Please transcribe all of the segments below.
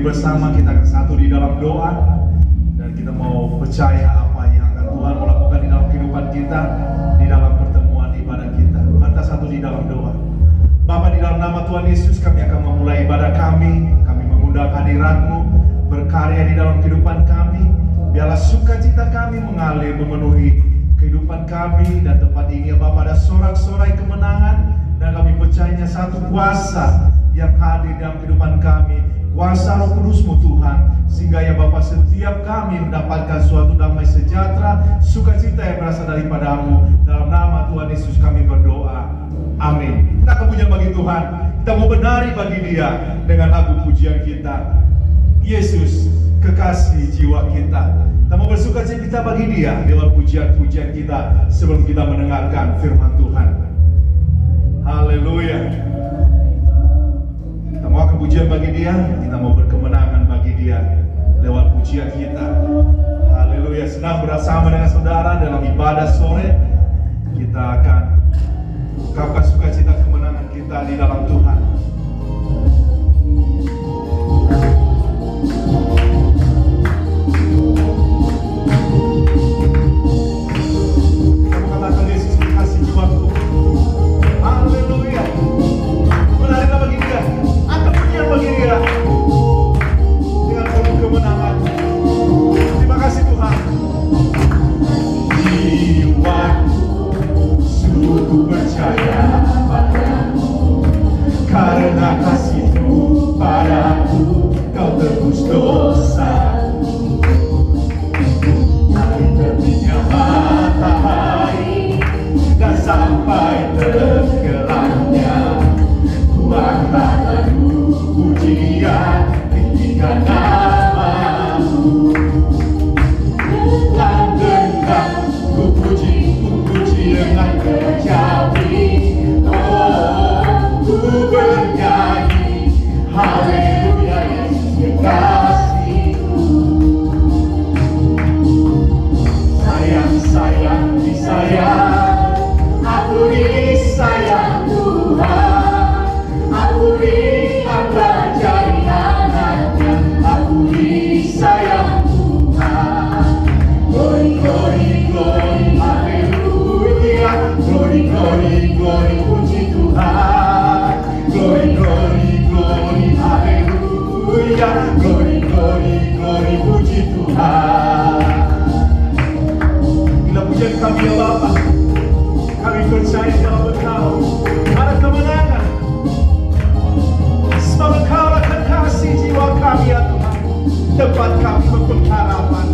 bersama, kita akan satu di dalam doa. Dan kita mau percaya apa yang akan Tuhan melakukan di dalam kehidupan kita, di dalam pertemuan ibadah kita. Mari kita satu di dalam doa. Bapa, di dalam nama Tuhan Yesus kami akan memulai ibadah kami. Kami mengundang hadirat-Mu berkarya di dalam kehidupan kami. Biarlah sukacita kami mengalir memenuhi kehidupan kami dan tempat ini ya Bapa. Ada sorak-sorai kemenangan dan kami percayanya satu kuasa yang hadir dalam kehidupan kami, kuasa Roh Kudus-Mu Tuhan, sehingga ya Bapa setiap kami mendapatkan suatu damai sejahtera, sukacita yang berasal daripada-Mu. Dalam nama Tuhan Yesus kami berdoa, amin. Kita akan punya bagi Tuhan, kita mau benari bagi Dia dengan lagu pujian kita, Yesus kekasih jiwa kita. Kita mau bersukacita bagi Dia lewat pujian-pujian kita sebelum kita mendengarkan firman Tuhan. Haleluya. Kita mau akan pujian bagi Dia, kita mau berkemenangan bagi Dia lewat pujian kita. Haleluya. Senang bersama dengan saudara dalam ibadah sore. Kita akan ungkapkan sukacita kemenangan kita di dalam Tuhan. Kamu katakan Yesus kekasih jiwaku. Haleluya. Benarlah bagi Dia, angkat pujian bagi Dia dengan penuh kemenangan. Terima kasih Tuhan. Jiwaku sungguh percaya padamu, karena kasih-Mu padaku, Kau tebus dosaku. Dari terbitnya matahari dan sampai tenggelamnya, ku angkat lagu pujian tinggikan nama-Mu. Dan genggam ku puji dengan kecapi. Oh, ku bernyanyi haleluya, Yesus kekasihku. Sayang, sayang, disayang, aku disayang Tuhan. Aku diangkat jadi anaknya, aku disayang Tuhan. Glory, glory, glory, haleluya. Glory, glory, glory, puji Tuhan. Glory, glory, glory, haleluya. Glory, glory, glory, puji Tuhan. Bila pujian kami ya Bapa, kami percaya dalam Engkau ada kemenangan. Sebab Engkau adalah kekasih jiwa kami ya Tuhan, tempat kami berpengharapan.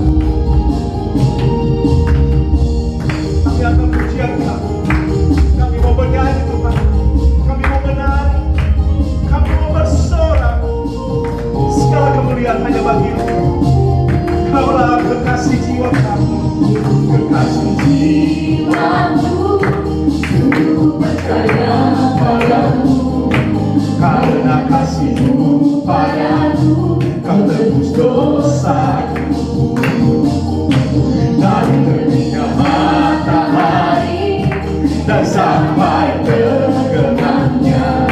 Kami akan pujian Kami. Kami mau bernyanyi Tuhan, kami mau menari, kami mau bersorak. Segala kemuliaan hanya bagi-Mu. Kaulah kekasih jiwa kami, kekasih jiwaku, sungguh percaya padamu, karena kasih-Mu padaku, Kau tebus dosaku. Dari terbitnya matahari dan sampai tenggelamnya,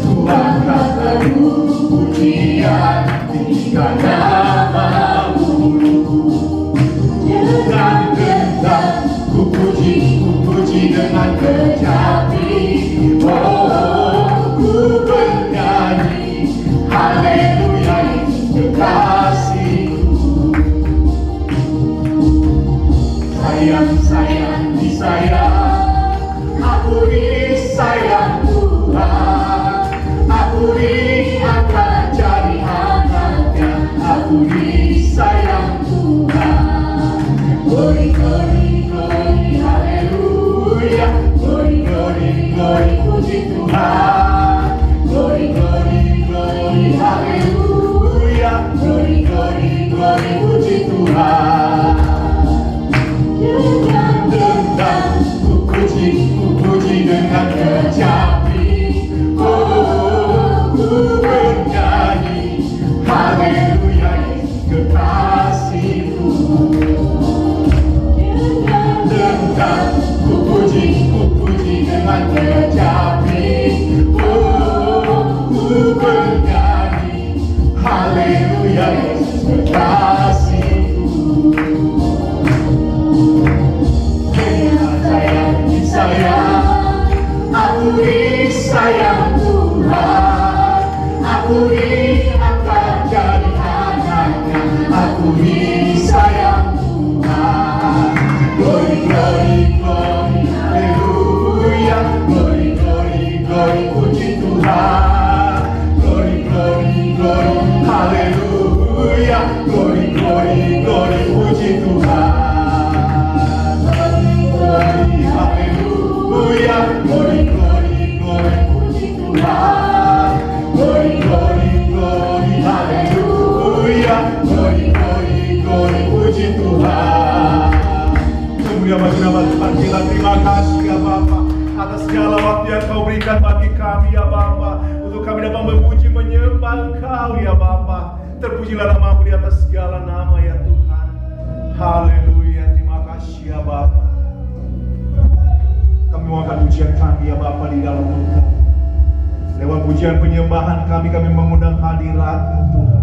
ku angkat lagu pujian tinggikan nama-Mu. Dengan genggam ku puji dengan kecapi. Oh, ku bernyanyi haleluya, Yesus kekasihku. Sayang, sayang, disayang, aku disayang Tuhan. Aku diangkat jadi anaknya, aku disayang Tuhan. Glory, glory, glory, haleluya. Glory, glory, glory, puji Tuhan. Glory, glory, glory, haleluya. Glory, glory, glory, puji Tuhan. Dengan ku puji dengan kecapi. Oh, ku bernyanyi haleluya, Yesus kekasihku. Dengan ku puji dengan kecapi. Oh, ku bernyanyi haleluya. Akui sayang Tuhan, akui akan jadi anaknya, akui sayang Tuhan. Glory, glory, glory, haleluya. Glory, glory, glory, puji Tuhan. Glory, glory, glory, haleluya. Glory, glory, glory, puji Tuhan. Glory, glory, glory, puji Tuhan. Glory, glory, glory, haleluya. Glory, glory, glory, puji Tuhan. Semuanya bagi nama Tuhan kita, terima kasih ya Bapa atas segala waktu yang Kau berikan bagi kami ya Bapa, untuk kami dapat memuji menyembah Engkau ya Bapa. Terpujilah nama-Mu di atas segala nama ya Tuhan. Haleluya, terima kasih ya Bapa. Kami mengangkat pujian kami ya Bapa di dalam Engkau. Lewat pujian penyembahan kami mengundang hadirat-Mu Tuhan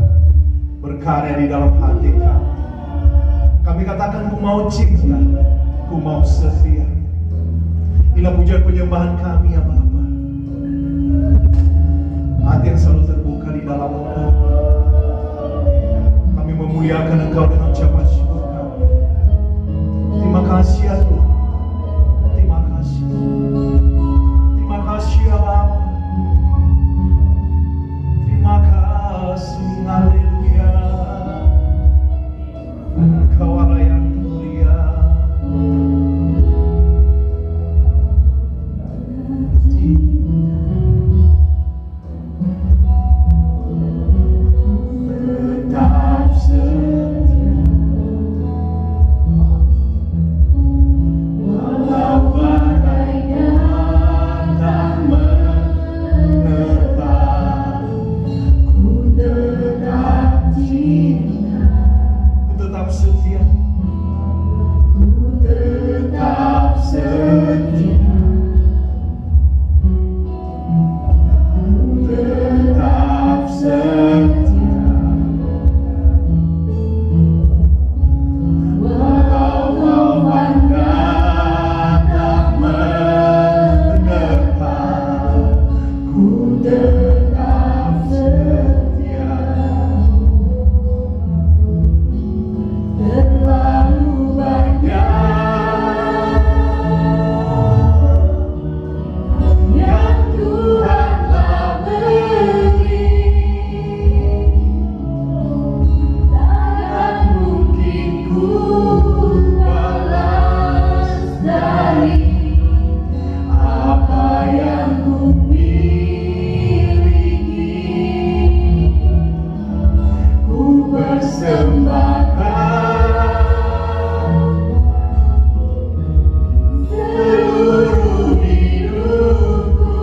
berkarya di dalam hati kami. Kami katakan Ku mau cinta, Ku mau setia. Inilah pujian penyembahan kami ya Bapa. Hati yang selalu terbuka di dalam Engkau. Kami memuliakan Engkau dengan ucapan syukur kami. Terima kasih ya Tuhan. Terima kasih ya Bapa. Terima kasih, haleluya. Engkau Allah yang mulia. Tetap setia, walau badai datang menerpa, Ku tetap cinta, Ku tetap setia, Ku tetap setia, Ku tetap setia. Walau awan datang menerpa, Ku tetap setia. Terlalu banyak yang Tuhan telah beri, takkan mungkin Ku balas dari apa yang Ku miliki. Ku persembahkan seluruh hidupku,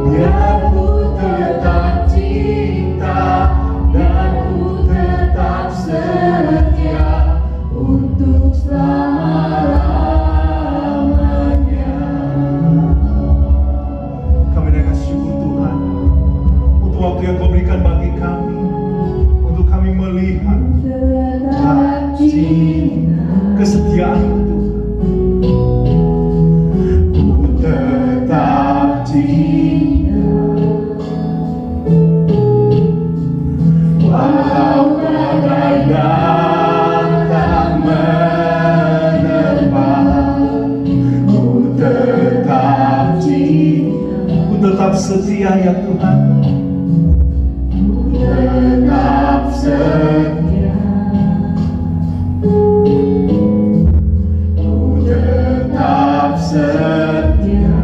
biar Ku tetap cinta dan Ku tetap setia untuk selama-lamanya. Kami dengan syukur Tuhan untuk waktu yang Kau berikan bagi kami, untuk kami melihat kesetiaan Tuhan. Ku tetap cinta, walau badai datang menerpa, Ku tetap cinta, Ku tetap setia ya Tuhan. Ku tetap setia, Ku tetap setia.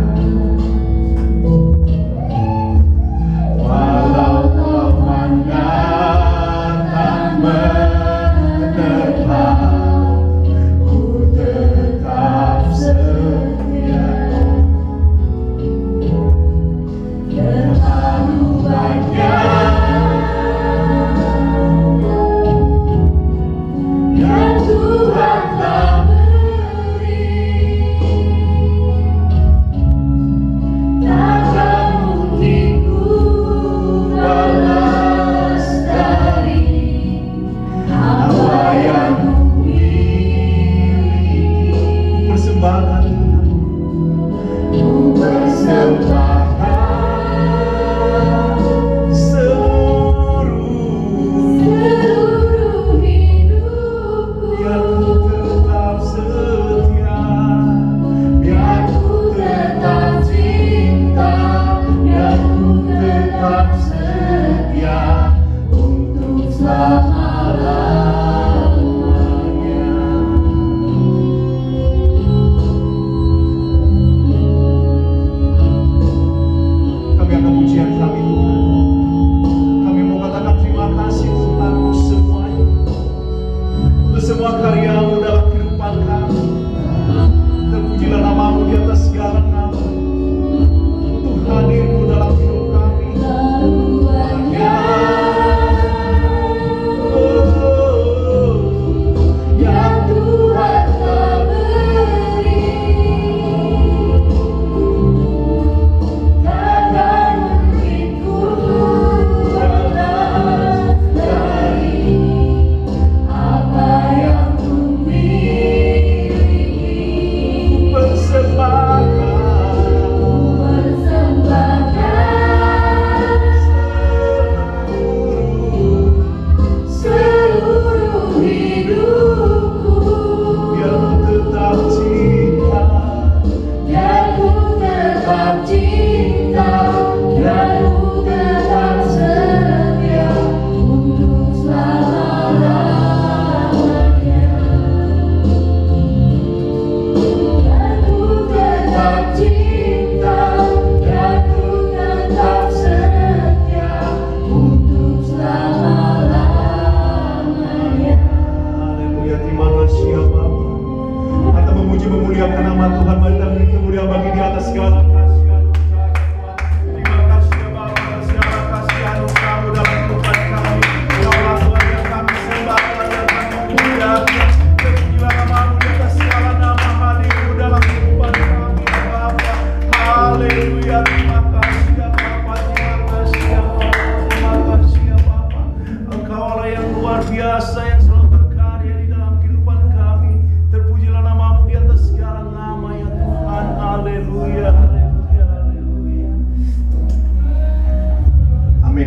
Walau awan datang menerpa, Ku tetap setia. Terlalu banyak yang Tuhan telah beri, persembahkan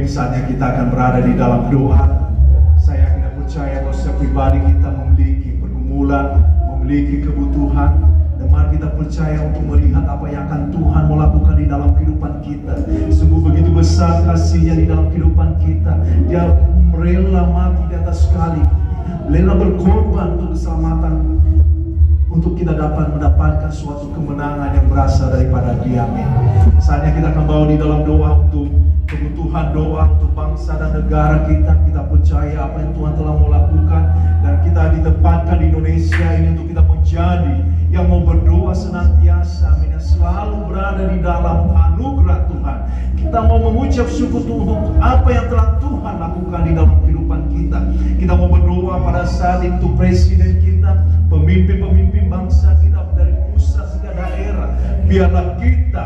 saatnya kita akan berada di dalam doa. Saya tidak percaya bahwa setiap pribadi kita memiliki pergumulan, memiliki kebutuhan, dan mari kita percaya untuk melihat apa yang akan Tuhan mau lakukan di dalam kehidupan kita. Sungguh begitu besar kasih-Nya di dalam kehidupan kita. Dia rela mati di atas kayu, rela berkorban untuk keselamatan, untuk kita dapat mendapatkan suatu kemenangan yang berasal daripada Dia. Amin. Saatnya kita akan bawa di dalam doa untuk kebutuhan, doa untuk bangsa dan negara kita. Kita percaya apa yang Tuhan telah mau lakukan, dan kita ditempatkan di Indonesia ini untuk kita menjadi yang mau berdoa senantiasa, amin, yang selalu berada di dalam anugerah Tuhan. Kita mau mengucap syukur untuk apa yang telah Tuhan lakukan di dalam kehidupan kita. Kita mau berdoa pada saat itu presiden kita, pemimpin-pemimpin bangsa kita dari pusat hingga daerah. Biarlah kita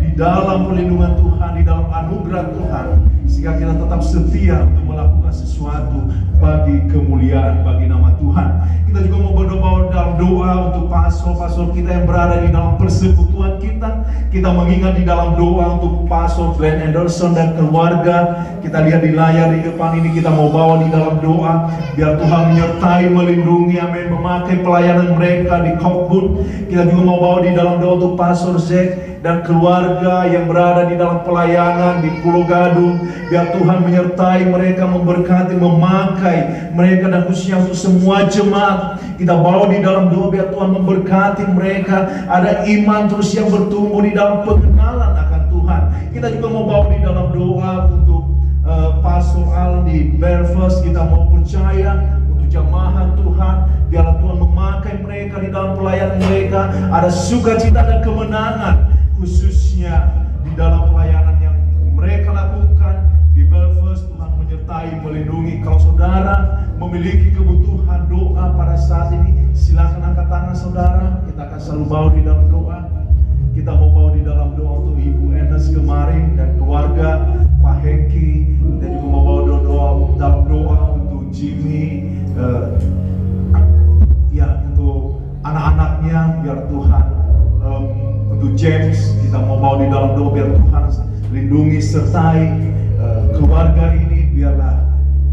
di dalam perlindungan Tuhan, di dalam anugerah Tuhan, sehingga kita tetap setia untuk melakukan sesuatu bagi kemuliaan, bagi nama Tuhan. Kita juga mau berdoa dalam doa untuk pastor-pastor kita yang berada di dalam persekutuan kita. Kita mengingat di dalam doa untuk Pastor Glenn Anderson dan keluarga. Kita lihat di layar di depan ini, kita mau bawa di dalam doa biar Tuhan menyertai, melindungi, amin, memakai pelayanan mereka di Kokbun. Kita juga mau bawa di dalam doa untuk Pastor Zek dan keluarga yang berada di dalam pelayanan di Pulau Gadung. Biar Tuhan menyertai mereka, memberkati, memakai mereka, dan khususnya untuk semua jemaat. Kita bawa di dalam doa biar Tuhan memberkati mereka, ada iman terus yang bertumbuh di dalam pengenalan akan Tuhan. Kita juga mau bawa di dalam doa untuk Pastor Al di Belfast. Kita mau percaya untuk jamaah Tuhan, biarlah Tuhan memakai mereka di dalam pelayanan mereka. Ada sukacita dan kemenangan, khususnya di dalam pelayanan yang mereka lakukan di Belfast. Tuhan menyertai, melindungi. Kalau saudara memiliki kebutuhan doa pada saat ini, silakan angkat tangan saudara. Kita akan selalu bawa di dalam doa. Kita mau bawa di dalam doa untuk Ibu Enes kemarin dan keluarga, Pak Heki. Kita juga mau bawa doa dalam doa untuk Jimmy, ya, untuk anak-anaknya, biar Tuhan untuk James kita mau bawa di dalam doa, biar Tuhan lindungi sertai keluarga ini, biarlah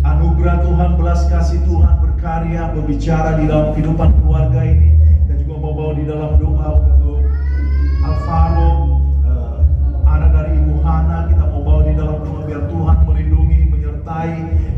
anugerah Tuhan, belas kasih Tuhan berkarya berbicara di dalam kehidupan keluarga ini. Dan juga mau bawa di dalam doa untuk Alvaro, anak dari Ibu Hana, kita mau bawa di dalam doa biar Tuhan melindungi, menyertai,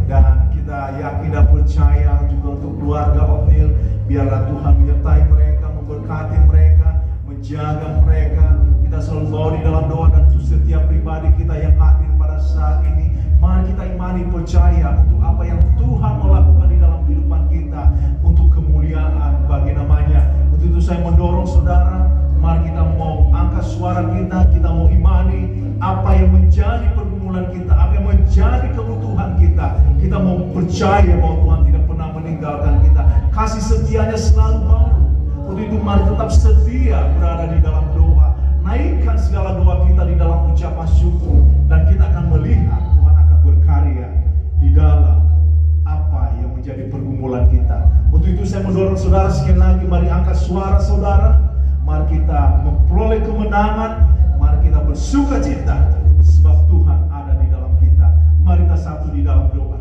dan kita yakin dan percaya juga untuk keluarga Othniel, biarlah Tuhan menyertai mereka, memberkati mereka, menjaga mereka. Kita selalu bawa di dalam doa, dan untuk setiap pribadi kita yang hadir pada saat ini, mari kita imani, percaya untuk apa yang Tuhan mau lakukan di dalam kehidupan kita untuk kemuliaan bagi namanya. Untuk itu saya mendorong saudara, mari kita mau angkat suara kita mau imani apa yang menjadi pergumulan kita, apa yang menjadi kebutuhan kita. Kita mau percaya bahwa Tuhan tidak pernah meninggalkan kita, kasih setianya selalu baru. Untuk itu mari tetap setia berada di dalam doa, naikkan segala doa kita di dalam ucapan syukur, dan kita akan melihat Tuhan akan berkarya di dalam apa yang menjadi pergumulan kita. Untuk itu saya mendorong saudara sekali lagi, mari angkat suara saudara, mari kita memperoleh kemenangan, mari kita bersuka cita sebab Tuhan ada di dalam kita. Mari kita satu di dalam doa.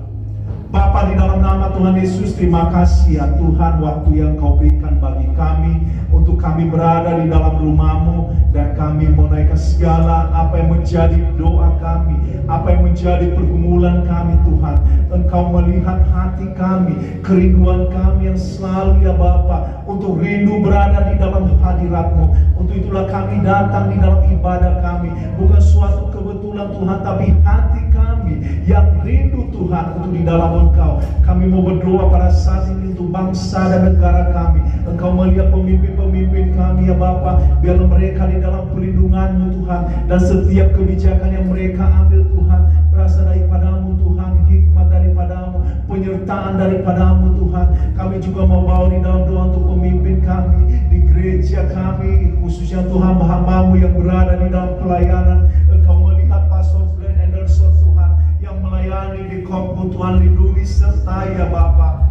Bapa, di dalam nama Tuhan Yesus, terima kasih ya Tuhan, waktu yang Kau berikan bagi kami untuk kami berada di dalam rumah-Mu, dan kami menaikkan segala apa yang menjadi doa kami, apa yang menjadi pergumulan kami Tuhan. Engkau melihat hati kami, kerinduan kami yang selalu ya Bapa untuk rindu berada di dalam hadirat-Mu. Untuk itulah kami datang di dalam ibadah kami, bukan suatu kebetulan Tuhan, tapi hati kami yang rindu Tuhan untuk di dalam Engkau. Kami mau berdoa pada saat ini untuk bangsa dan negara kami. Engkau melihat pemimpin-pemimpin kami ya Bapa, biarlah mereka di dalam perlindungan-Mu Tuhan, dan setiap kebijakan yang mereka ambil Tuhan berasal daripada-Mu Tuhan, hikmat daripada-Mu, penyertaan daripada-Mu Tuhan. Kami juga mau bawa di dalam doa untuk pemimpin kami di gereja kami, khususnya Tuhan hamba-Mu yang berada di dalam pelayanan. Engkau melihat Pastor Glenn Anderson Tuhan yang melayani di Kopku, Tuhan lindungi sertai ya Bapa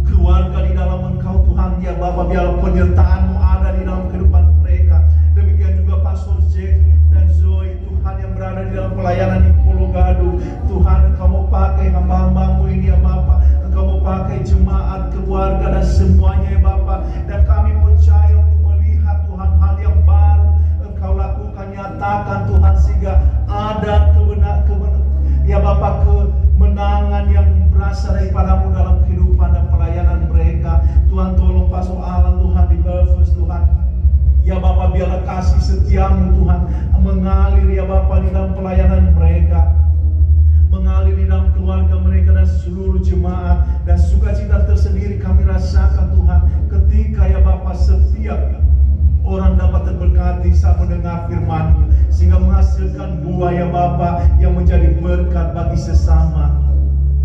keluarga di dalam Engkau Tuhan ya Bapa, biar penyertaan-Mu ada di dalam kehidupan mereka. Demikian juga Pastor Jack dan Zoe Tuhan yang berada di dalam pelayanan di Pulau Gadung. Tuhan, Engkau mau pakai hamba-hamba-Mu ini ya Bapa, Engkau mau pakai jemaat, keluarga dan semuanya ya Bapa, dan kami percaya untuk melihat Tuhan hal yang baru Engkau lakukan, nyatakan Tuhan, sehingga ada ya Bapa kemenangan yang berasal daripada-Mu dalam kehidupan dan pelayanan mereka. Tuhan, tolong Pastor Alan Tuhan di Belfast Tuhan ya Bapa, biarlah kasih setia-Mu Tuhan mengalir ya Bapa di dalam pelayanan mereka, mengalir di dalam keluarga mereka dan seluruh jemaat. Dan sukacita tersendiri kami rasakan Tuhan ketika ya Bapa setiap orang dapat terberkati saat mendengar firman-Mu, sehingga menghasilkan buah ya Bapa yang menjadi berkat bagi sesama.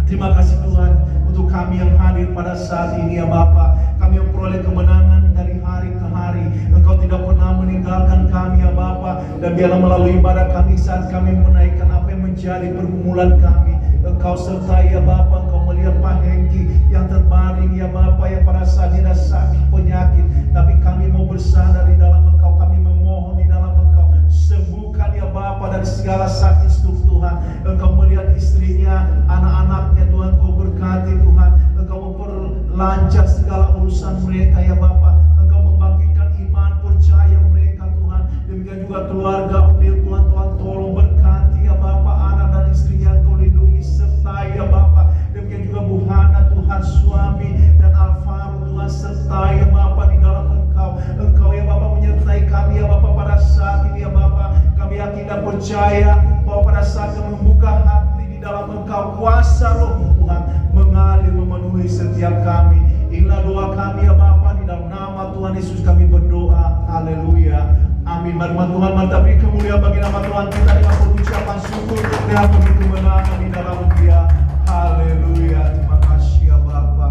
Terima kasih Tuhan untuk kami yang hadir pada saat ini ya Bapa. Kami memperoleh kemenangan dari hari ke hari. Engkau tidak pernah meninggalkan kami ya Bapa, dan biarlah melalui ibadah kami saat kami menaikkan apa yang menjadi pergumulan kami, Engkau sertai ya Bapa. Engkau melihat Pak Hengki yang terbaring ya Bapa, yang pada saat ini ada sakit penyakit, tapi kami mau bersandar di dalam Engkau, kami memohon di dalam Engkau, sembuhkan ya Bapa dari segala sakit stroke Tuhan. Engkau melihat istrinya, anak-anaknya Tuhan, Kau berkati Tuhan. Engkau memperlancar segala urusan mereka ya Bapa. Engkau membangkitkan iman percaya mereka Tuhan. Demikian juga keluarga Othniel Tuhan, Tuhan tolong berkati ya Bapa, anak dan istrinya Engkau lindungi sertai ya Bapa. Demikian juga Bu Hana Tuhan, suami dan Alvaro Tuhan sertai ya Bapa di dalam Engkau. Engkau ya Bapa menyertai kami ya Bapa pada saat ini ya Bapa. Kami yakin dan percaya bahwa pada saat kami membuka hati di dalam Engkau, kuasa Roh Tuhan mengalir memenuhi setiap kami. Inilah doa kami ya Bapa, di dalam nama Tuhan Yesus kami berdoa. Haleluya. Amin. Mari Tuhan, mantap beri kemuliaan bagi nama Tuhan kita dengan pengucapan syukur dan kemenangan di dalam Dia. Haleluya. Terima kasih ya Bapa.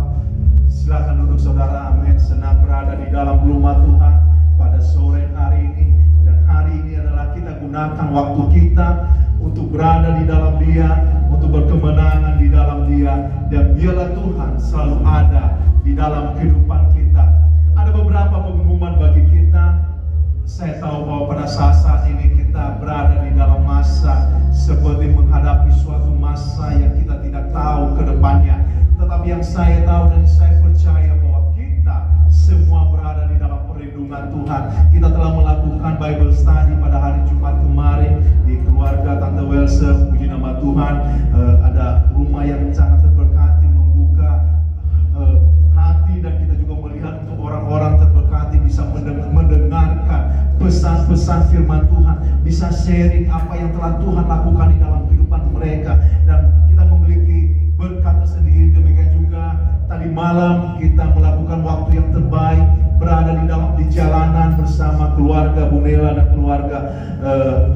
Silakan duduk saudara. Amin. Senang berada di dalam rumah Tuhan pada sore hari ini. Dan hari ini adalah kita gunakan waktu kita untuk berada di dalam Dia, untuk berkemenangan di dalam Dia. Dan biarlah Tuhan selalu ada di dalam kehidupan kita. perlindungan Tuhan. Kita telah melakukan Bible study pada hari Jumat kemarin di keluarga Tante Welse. Puji nama Tuhan, ada rumah yang sangat terberkati, membuka hati, dan kita juga melihat untuk orang-orang terberkati bisa mendengarkan pesan-pesan firman Tuhan, bisa sharing apa yang telah Tuhan lakukan di dalam kehidupan mereka, dan kita memiliki berkat tersendiri. Demikian juga tadi malam kita melakukan waktu yang terbaik, berada di jalanan bersama keluarga Bunela dan keluarga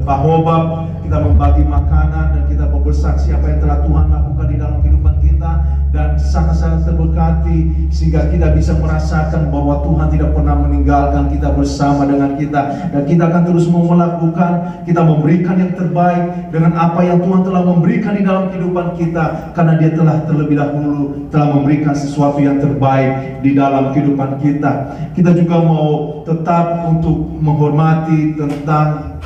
Pak Hobab. Kita membagi makanan dan kita bersaksi apa yang telah Tuhan lakukan di dalam kehidupan kita, dan sangat-sangat terberkati sehingga kita bisa merasakan bahwa Tuhan tidak pernah meninggalkan kita, bersama dengan kita, dan kita akan terus mau melakukan, kita memberikan yang terbaik dengan apa yang Tuhan telah memberikan di dalam kehidupan kita, karena Dia telah terlebih dahulu telah memberikan sesuatu yang terbaik di dalam kehidupan kita. Kita juga mau tetap untuk menghormati tentang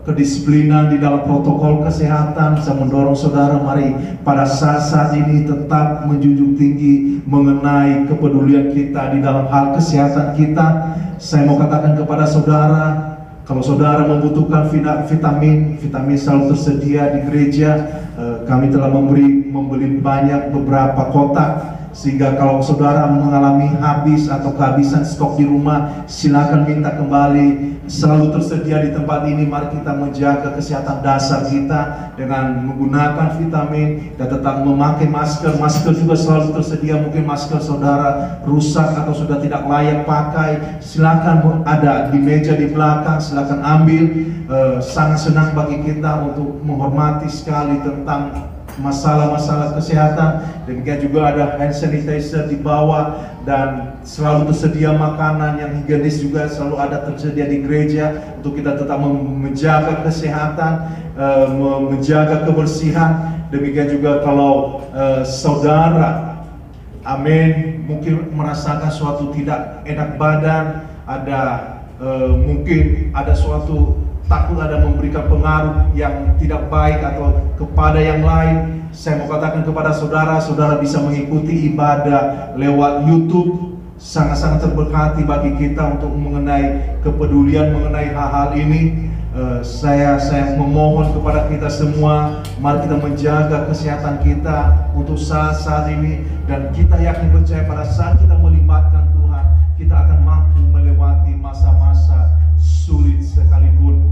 kedisiplinan di dalam protokol kesehatan. Saya mendorong saudara, mari pada saat-saat ini tetap menjunjung tinggi mengenai kepedulian kita di dalam hal kesehatan kita. Saya mau katakan kepada saudara, kalau saudara membutuhkan vitamin selalu tersedia di gereja. Kami telah membeli banyak beberapa kotak, sehingga kalau saudara mengalami habis atau kehabisan stok di rumah, silakan minta kembali. Selalu tersedia di tempat ini. Mari kita menjaga kesehatan dasar kita dengan menggunakan vitamin dan tetap memakai masker. Masker juga selalu tersedia. Mungkin masker saudara rusak atau sudah tidak layak pakai, silakan ada di meja di belakang, silakan ambil. Sangat senang bagi kita untuk menghormati sekali tentang masalah-masalah kesehatan. Demikian juga ada hand sanitizer di bawah, dan selalu tersedia makanan yang higienis juga selalu ada tersedia di gereja untuk kita tetap menjaga kesehatan, menjaga kebersihan. Demikian juga kalau saudara, amin, mungkin merasakan suatu tidak enak badan, ada mungkin ada suatu takut ada memberikan pengaruh yang tidak baik atau kepada yang lain, saya mau katakan kepada saudara, saudara bisa mengikuti ibadah lewat YouTube. Sangat-sangat terberkati bagi kita untuk mengenai kepedulian mengenai hal-hal ini. Saya memohon kepada kita semua, mari kita menjaga kesehatan kita untuk saat-saat ini, dan kita yakin percaya pada saat kita melibatkan Tuhan, kita akan mampu melewati masa-masa sulit sekalipun.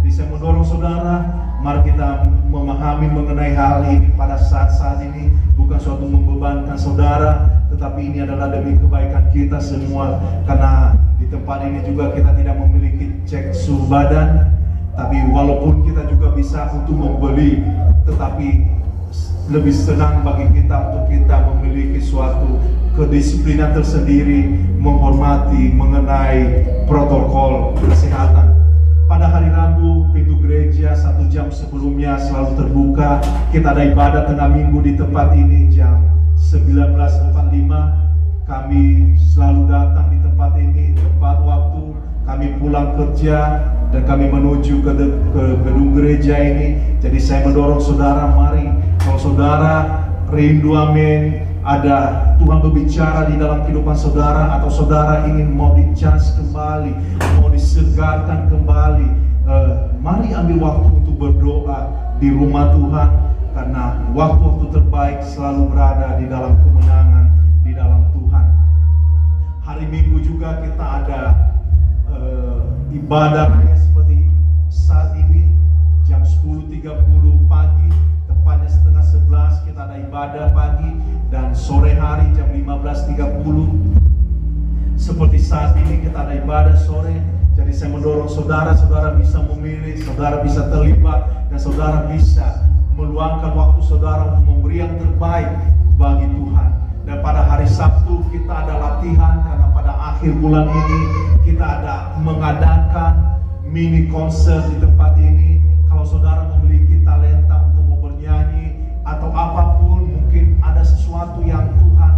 Jadi saya mendorong saudara, mari kita memahami mengenai hal ini pada saat-saat ini. Bukan suatu membebankan saudara, tetapi ini adalah demi kebaikan kita semua. Karena di tempat ini juga kita tidak memiliki cek suhu badan, tapi walaupun kita juga bisa untuk membeli, tetapi lebih senang bagi kita untuk kita memiliki suatu kedisiplinan tersendiri, menghormati mengenai protokol kesehatan. Pada hari Rabu, pintu gereja 1 jam sebelumnya selalu terbuka. Kita ada ibadah tengah minggu di tempat ini jam 19.45. Kami selalu datang di tempat ini tepat waktu. Kami pulang kerja dan kami menuju ke gedung gereja ini. Jadi saya mendorong saudara, mari kalau saudara rindu, amin, ada Tuhan berbicara di dalam kehidupan saudara, atau saudara ingin mau di-charge kembali, mau disegarkan kembali, mari ambil waktu untuk berdoa di rumah Tuhan, karena waktu-waktu terbaik selalu berada di dalam kemenangan di dalam Tuhan. Hari Minggu juga kita ada ibadah seperti saat ini jam 10.30 pagi, tepatnya setengah 11 kita ada ibadah pagi, dan sore hari jam 15.30 seperti saat ini kita ada ibadah sore. Jadi saya mendorong saudara bisa memilih, saudara bisa terlibat, dan saudara bisa meluangkan waktu saudara untuk memberi yang terbaik bagi Tuhan. Dan pada hari Sabtu kita ada latihan, karena pada akhir bulan ini kita ada mengadakan mini konser di tempat ini. Kalau saudara memiliki talenta untuk mau bernyanyi atau apapun, mungkin ada sesuatu yang Tuhan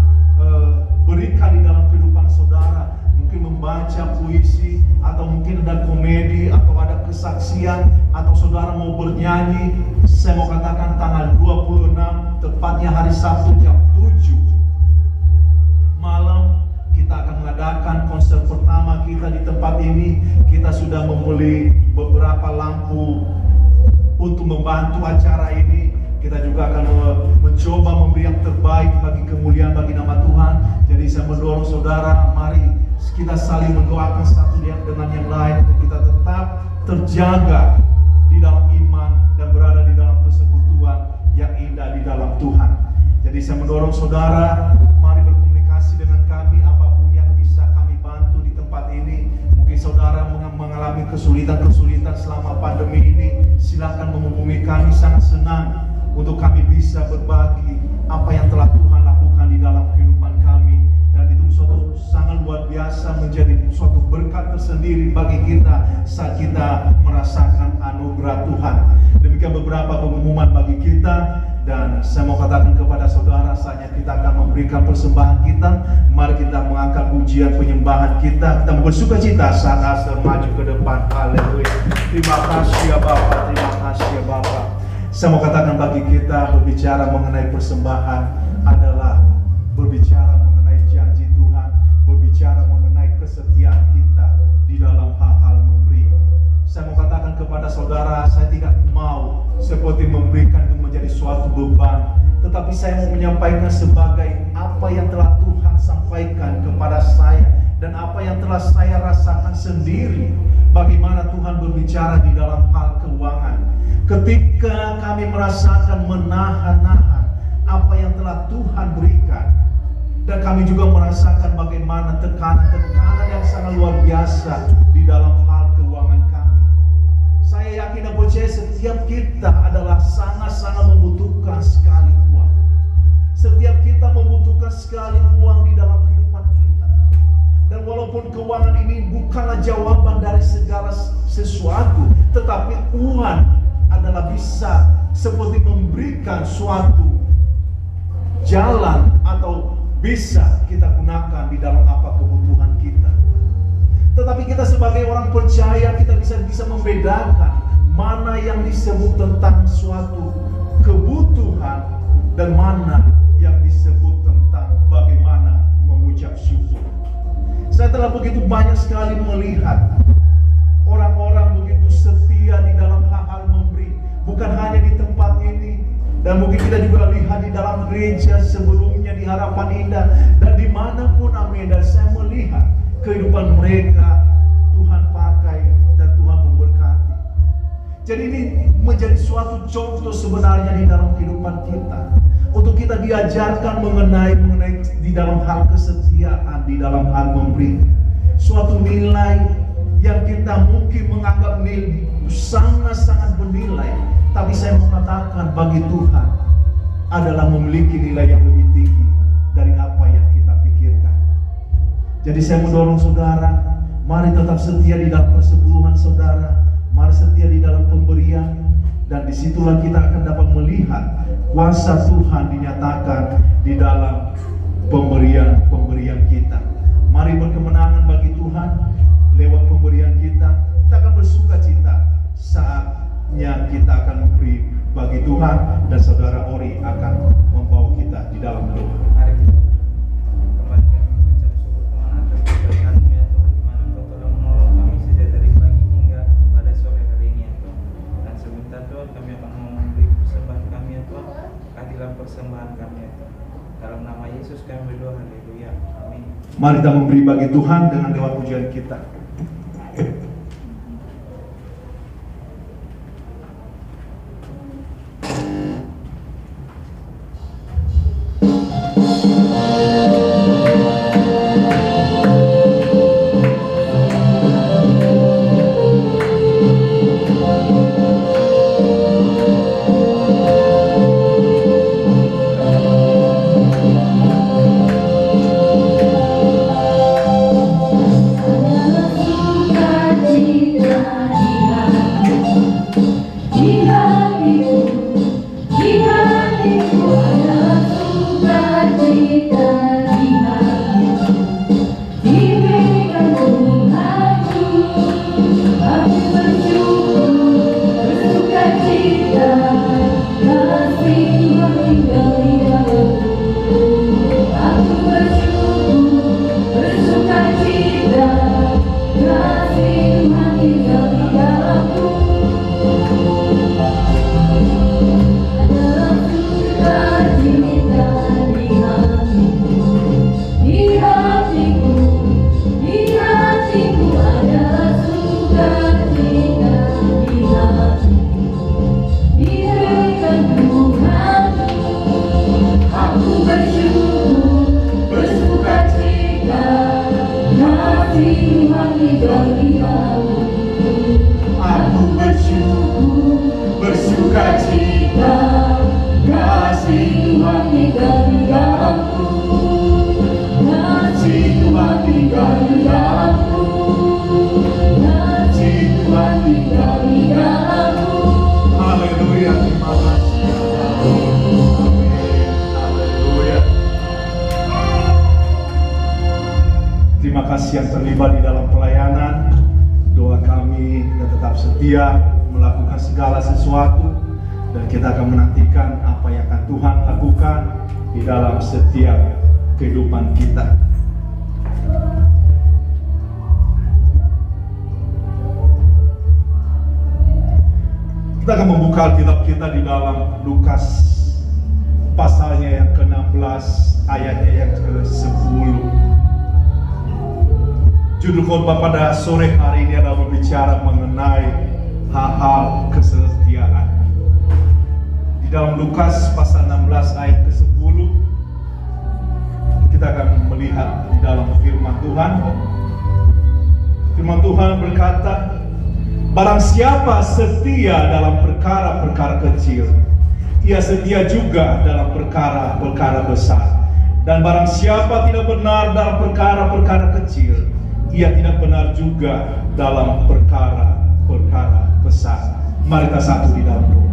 berikan di dalam kehidupan saudara, mungkin membaca puisi, atau mungkin ada komedi, atau ada kesaksian, atau saudara mau bernyanyi, saya mau katakan tanggal 26, tepatnya hari Sabtu jam 7 malam, kita kita akan mengadakan konser pertama kita di tempat ini. Kita sudah membeli beberapa lampu untuk membantu acara ini. Kita juga akan mencoba memberi yang terbaik bagi kemuliaan bagi nama Tuhan. Jadi saya mendorong saudara, mari kita saling mendoakan satu dengan yang lain untuk kita tetap terjaga di dalam iman dan berada di dalam persekutuan yang indah di dalam Tuhan. Jadi saya mendorong saudara, mari berkomunikasi dengan kami apapun yang bisa kami bantu di tempat ini. Mungkin saudara mengalami kesulitan-kesulitan selama pandemi ini, silakan menghubungi kami. Sangat senang untuk kami bisa berbagi apa yang telah Tuhan lakukan di dalam kehidupan kami. Dan itu suatu sangat luar biasa, menjadi suatu berkat tersendiri bagi kita saat kita merasakan anugerah Tuhan. Demikian beberapa pengumuman bagi kita. Dan saya mau katakan kepada saudara, saatnya kita akan memberikan persembahan kita. Mari kita mengangkat pujian penyembahan kita. Kita bersuka cita saat Aster maju ke depan. Haleluya. Terima kasih ya Bapak, terima kasih ya Bapak. Saya mau katakan bagi kita, berbicara mengenai persembahan adalah berbicara mengenai janji Tuhan, berbicara mengenai kesetiaan kita di dalam hal-hal memberi. Saya mau katakan kepada saudara, saya tidak mau seperti memberikan itu menjadi suatu beban, tetapi saya mau menyampaikan sebagai apa yang telah Tuhan sampaikan kepada saya dan apa yang telah saya rasakan sendiri. Bagaimana Tuhan berbicara di dalam hal keuangan. Ketika kami merasakan menahan-nahan apa yang telah Tuhan berikan, dan kami juga merasakan bagaimana tekanan-tekanan yang sangat luar biasa di dalam hal keuangan kami. Saya yakin dan percaya setiap kita adalah sangat-sangat membutuhkan sekali uang. Setiap kita membutuhkan sekali uang di dalam kehidupan kita. Dan walaupun keuangan ini bukanlah jawaban dari segala sesuatu, tetapi uang adalah bisa seperti memberikan suatu jalan atau bisa kita gunakan di dalam apa kebutuhan kita. Tetapi kita sebagai orang percaya, kita bisa membedakan mana yang disebut tentang suatu kebutuhan dan mana yang disebut tentang bagaimana mengucap syukur. Saya telah begitu banyak sekali melihat orang-orang begitu setia di dalam hal-hal memberi, bukan hanya di tempat ini, dan mungkin kita juga lihat di dalam gereja sebelumnya di Harapan Indah dan dimanapun, amin. Dan saya melihat kehidupan mereka Tuhan pakai dan Tuhan memberkati. Jadi ini menjadi suatu contoh sebenarnya di dalam kehidupan kita, untuk kita diajarkan mengenai di dalam hal kesetiaan, di dalam hal memberi. Suatu nilai yang kita mungkin menganggap sangat-sangat bernilai, tapi saya mengatakan bagi Tuhan adalah memiliki nilai yang lebih tinggi dari apa yang kita pikirkan. Jadi saya mendorong saudara, mari tetap setia di dalam persepuluhan saudara, mari setia di dalam pemberian, dan disitulah kita akan dapat melihat kuasa Tuhan dinyatakan di dalam pemberian kita. Mari berkemenangan bagi Tuhan lewat pemberian kita. Kita akan bersuka cita saatnya kita akan memberi bagi Tuhan, dan saudara Ori akan membawa kita di dalam doa. Mari kita kembali kami mengucap syukur Tuhan atas kebaikan-Mu ya Tuhan, di mana Engkau telah menolong kami sejak dari pagi hingga pada sore hari ini ya Tuhan. Dan sebentar Tuhan kami akan memberi persembahan kami ya Tuhan, kehadiran persembahan kami ya Tuhan. Dalam nama Yesus kami berdoa, haleluya, amin. Mari kita memberi bagi Tuhan dengan lewat pujian kita. Aku bersuka cita, kasih Tuhan tinggal di dalamku, kasih Tuhan tinggal di dalamku, kasih Tuhan tinggal di dalamku. Haleluya, terima kasih ya Allah. Amin, haleluya. Terima kasih yang terlibat di dalam pelayanan. Doa kami dan tetap setia melakukan segala sesuatu, dan kita akan menantikan apa yang akan Tuhan lakukan di dalam setiap kehidupan kita. Kita akan membuka Alkitab kita di dalam Lukas pasalnya yang ke-16 ayatnya yang ke-10. Judul khotbah pada sore hari ini adalah berbicara mengenai hal-hal kesetiaan. Di dalam Lukas pasal 16 ayat ke-10, kita akan melihat di dalam firman Tuhan. Firman Tuhan berkata, barang siapa setia dalam perkara-perkara kecil, ia setia juga dalam perkara-perkara besar. Dan barang siapa tidak benar dalam perkara-perkara kecil, ia tidak benar juga dalam perkara-perkara besar. Mari kita satu di dalam doa.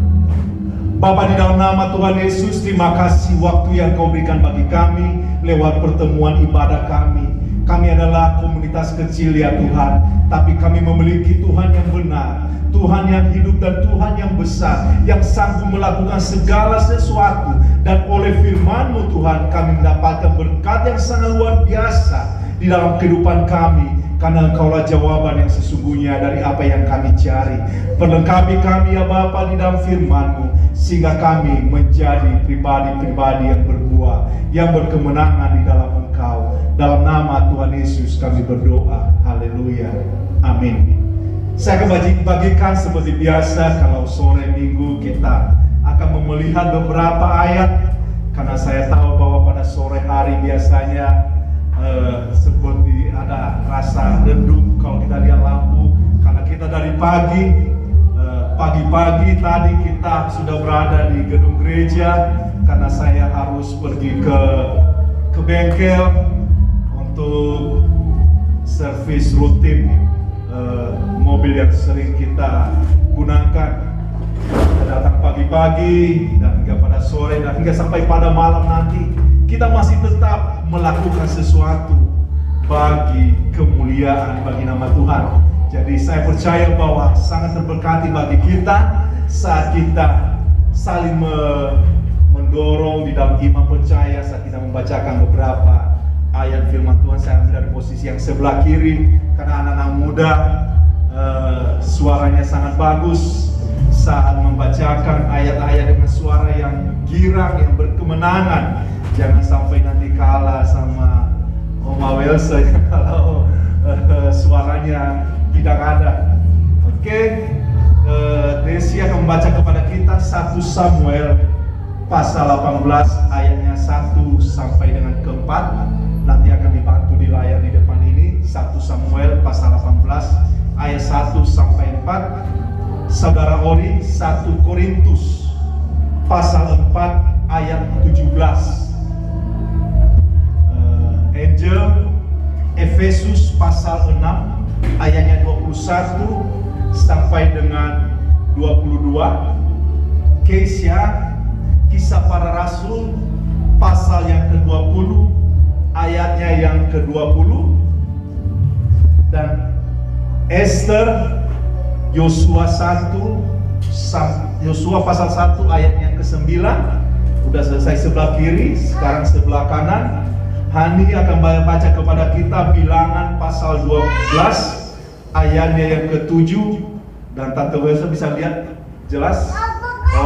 Bapa, di dalam nama Tuhan Yesus, terima kasih waktu yang Kau berikan bagi kami lewat pertemuan ibadah kami. Kami adalah komunitas kecil ya Tuhan, tapi kami memiliki Tuhan yang benar, Tuhan yang hidup dan Tuhan yang besar, yang sanggup melakukan segala sesuatu. Dan oleh firman-Mu Tuhan, kami mendapatkan berkat yang sangat luar biasa di dalam kehidupan kami, karena Engkaulah jawaban yang sesungguhnya dari apa yang kami cari. Perlengkapi kami ya Bapa di dalam firman-Mu, sehingga kami menjadi pribadi-pribadi yang berbuah, yang berkemenangan di dalam Engkau. Dalam nama Tuhan Yesus kami berdoa. Haleluya, amin. Saya akan bagikan seperti biasa, kalau sore minggu kita akan melihat beberapa ayat, karena saya tahu bahwa pada sore hari biasanya seperti ada rasa redup kalau kita lihat lampu, karena kita dari pagi-pagi tadi kita sudah berada di gedung gereja, karena saya harus pergi ke bengkel untuk servis rutin mobil yang sering kita gunakan. Kita datang pagi-pagi dan hingga pada sore dan hingga sampai pada malam nanti, kita masih tetap melakukan sesuatu bagi kemuliaan bagi nama Tuhan. Jadi saya percaya bahwa sangat terberkati bagi kita saat kita saling mendorong di dalam iman percaya, saat kita membacakan beberapa ayat firman Tuhan. Saya ambil dari posisi yang sebelah kiri, karena anak-anak muda suaranya sangat bagus saat membacakan ayat-ayat dengan suara yang girang, yang berkemenangan. Jangan sampai nanti kalah sama Oma Welsa kalau suaranya tidak ada. Oke, Desi akan membaca kepada kita 1 Samuel pasal 18 ayatnya 1 sampai dengan ke-4. Nanti akan dibantu di layar di depan ini. 1 Samuel pasal 18 ayat 1 sampai 4. Saudara Ori, 1 Korintus pasal 4 ayat 17. Angel, Efesus pasal 6 ayatnya 21 sampai dengan 22. Kesia, Kisah Para Rasul pasal yang ke-20 ayatnya yang ke-20. Dan Esther, Yosua pasal 1 ayat yang ke-9. Udah selesai sebelah kiri, sekarang sebelah kanan. Hani akan baca kepada kita Bilangan pasal 12 ayatnya yang ke-7. Dan Tante Welsa bisa lihat jelas?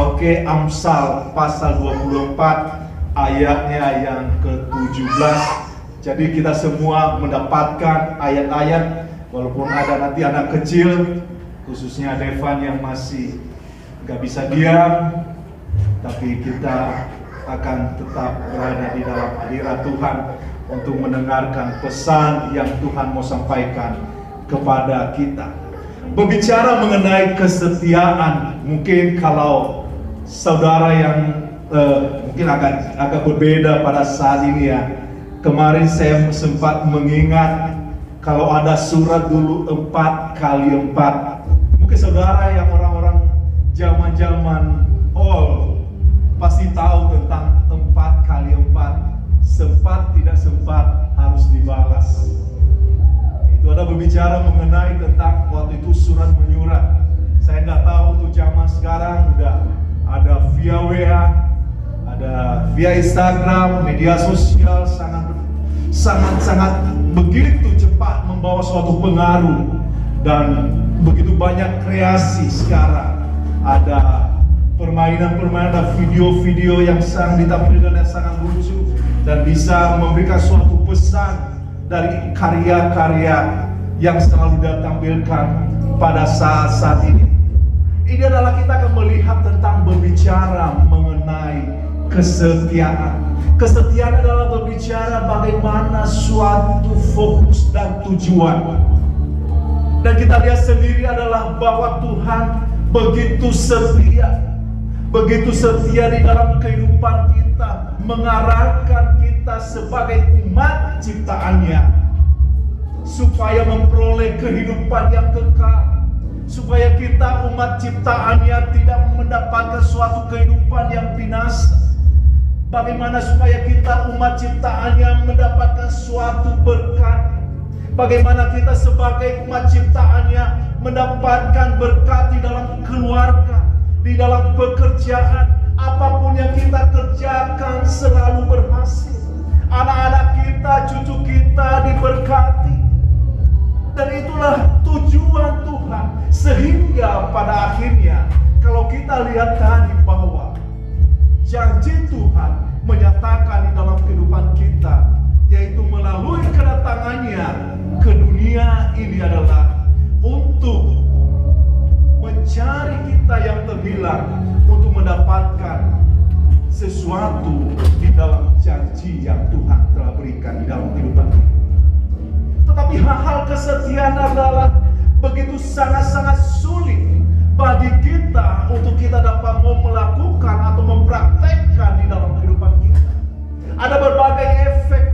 Oke, Amsal pasal 24 ayatnya yang ke-17. Jadi kita semua mendapatkan ayat-ayat, walaupun ada nanti anak kecil, khususnya Devan yang masih gak bisa diam, tapi kita akan tetap berada di dalam hadirat Tuhan untuk mendengarkan pesan yang Tuhan mau sampaikan kepada kita. Berbicara mengenai kesetiaan, mungkin kalau saudara yang mungkin agak berbeda pada saat ini ya. Kemarin saya sempat mengingat kalau ada surat dulu 4x4. Mungkin saudara yang orang-orang zaman old pasti tahu tentang 4x4. Sempat tidak sempat harus dibalas. Itu ada berbicara mengenai tentang waktu itu surat menyurat. Saya nggak tahu untuk zaman sekarang udah ada via WA, ada via Instagram, media sosial sangat begitu cepat membawa suatu pengaruh dan begitu banyak kreasi sekarang. Ada permainan-permainan, ada video-video yang sangat ditampilkan yang sangat lucu dan bisa memberikan suatu pesan dari karya-karya yang selalu ditampilkan pada saat-saat ini. Ini adalah kita akan melihat tentang berbicara mengenai kesetiaan. Kesetiaan adalah berbicara bagaimana suatu fokus dan tujuan. Dan kita lihat sendiri adalah bahwa Tuhan begitu setia. Begitu setia di dalam kehidupan kita, mengarahkan kita sebagai umat ciptaannya supaya memperoleh kehidupan yang kekal, supaya kita umat ciptaannya tidak mendapatkan suatu kehidupan yang binasa. Bagaimana supaya kita umat ciptaannya mendapatkan suatu berkat? Bagaimana kita sebagai umat ciptaannya mendapatkan berkat di dalam keluarga, di dalam pekerjaan, apapun yang kita kerjakan selalu berhasil. Anak-anak kita, cucu kita diberkati. Dan itulah tujuan Tuhan. Sehingga pada akhirnya kalau kita lihat tadi bahwa janji Tuhan menyatakan di dalam kehidupan kita, yaitu melalui kedatangannya ke dunia ini adalah untuk mencari kita yang terhilang, untuk mendapatkan sesuatu di dalam janji yang Tuhan telah berikan di dalam kehidupan kita. Tetapi hal-hal kesetiaan adalah begitu sangat-sangat sulit bagi kita untuk kita dapat mau melakukan atau mempraktekkan di dalam kehidupan kita. Ada berbagai efek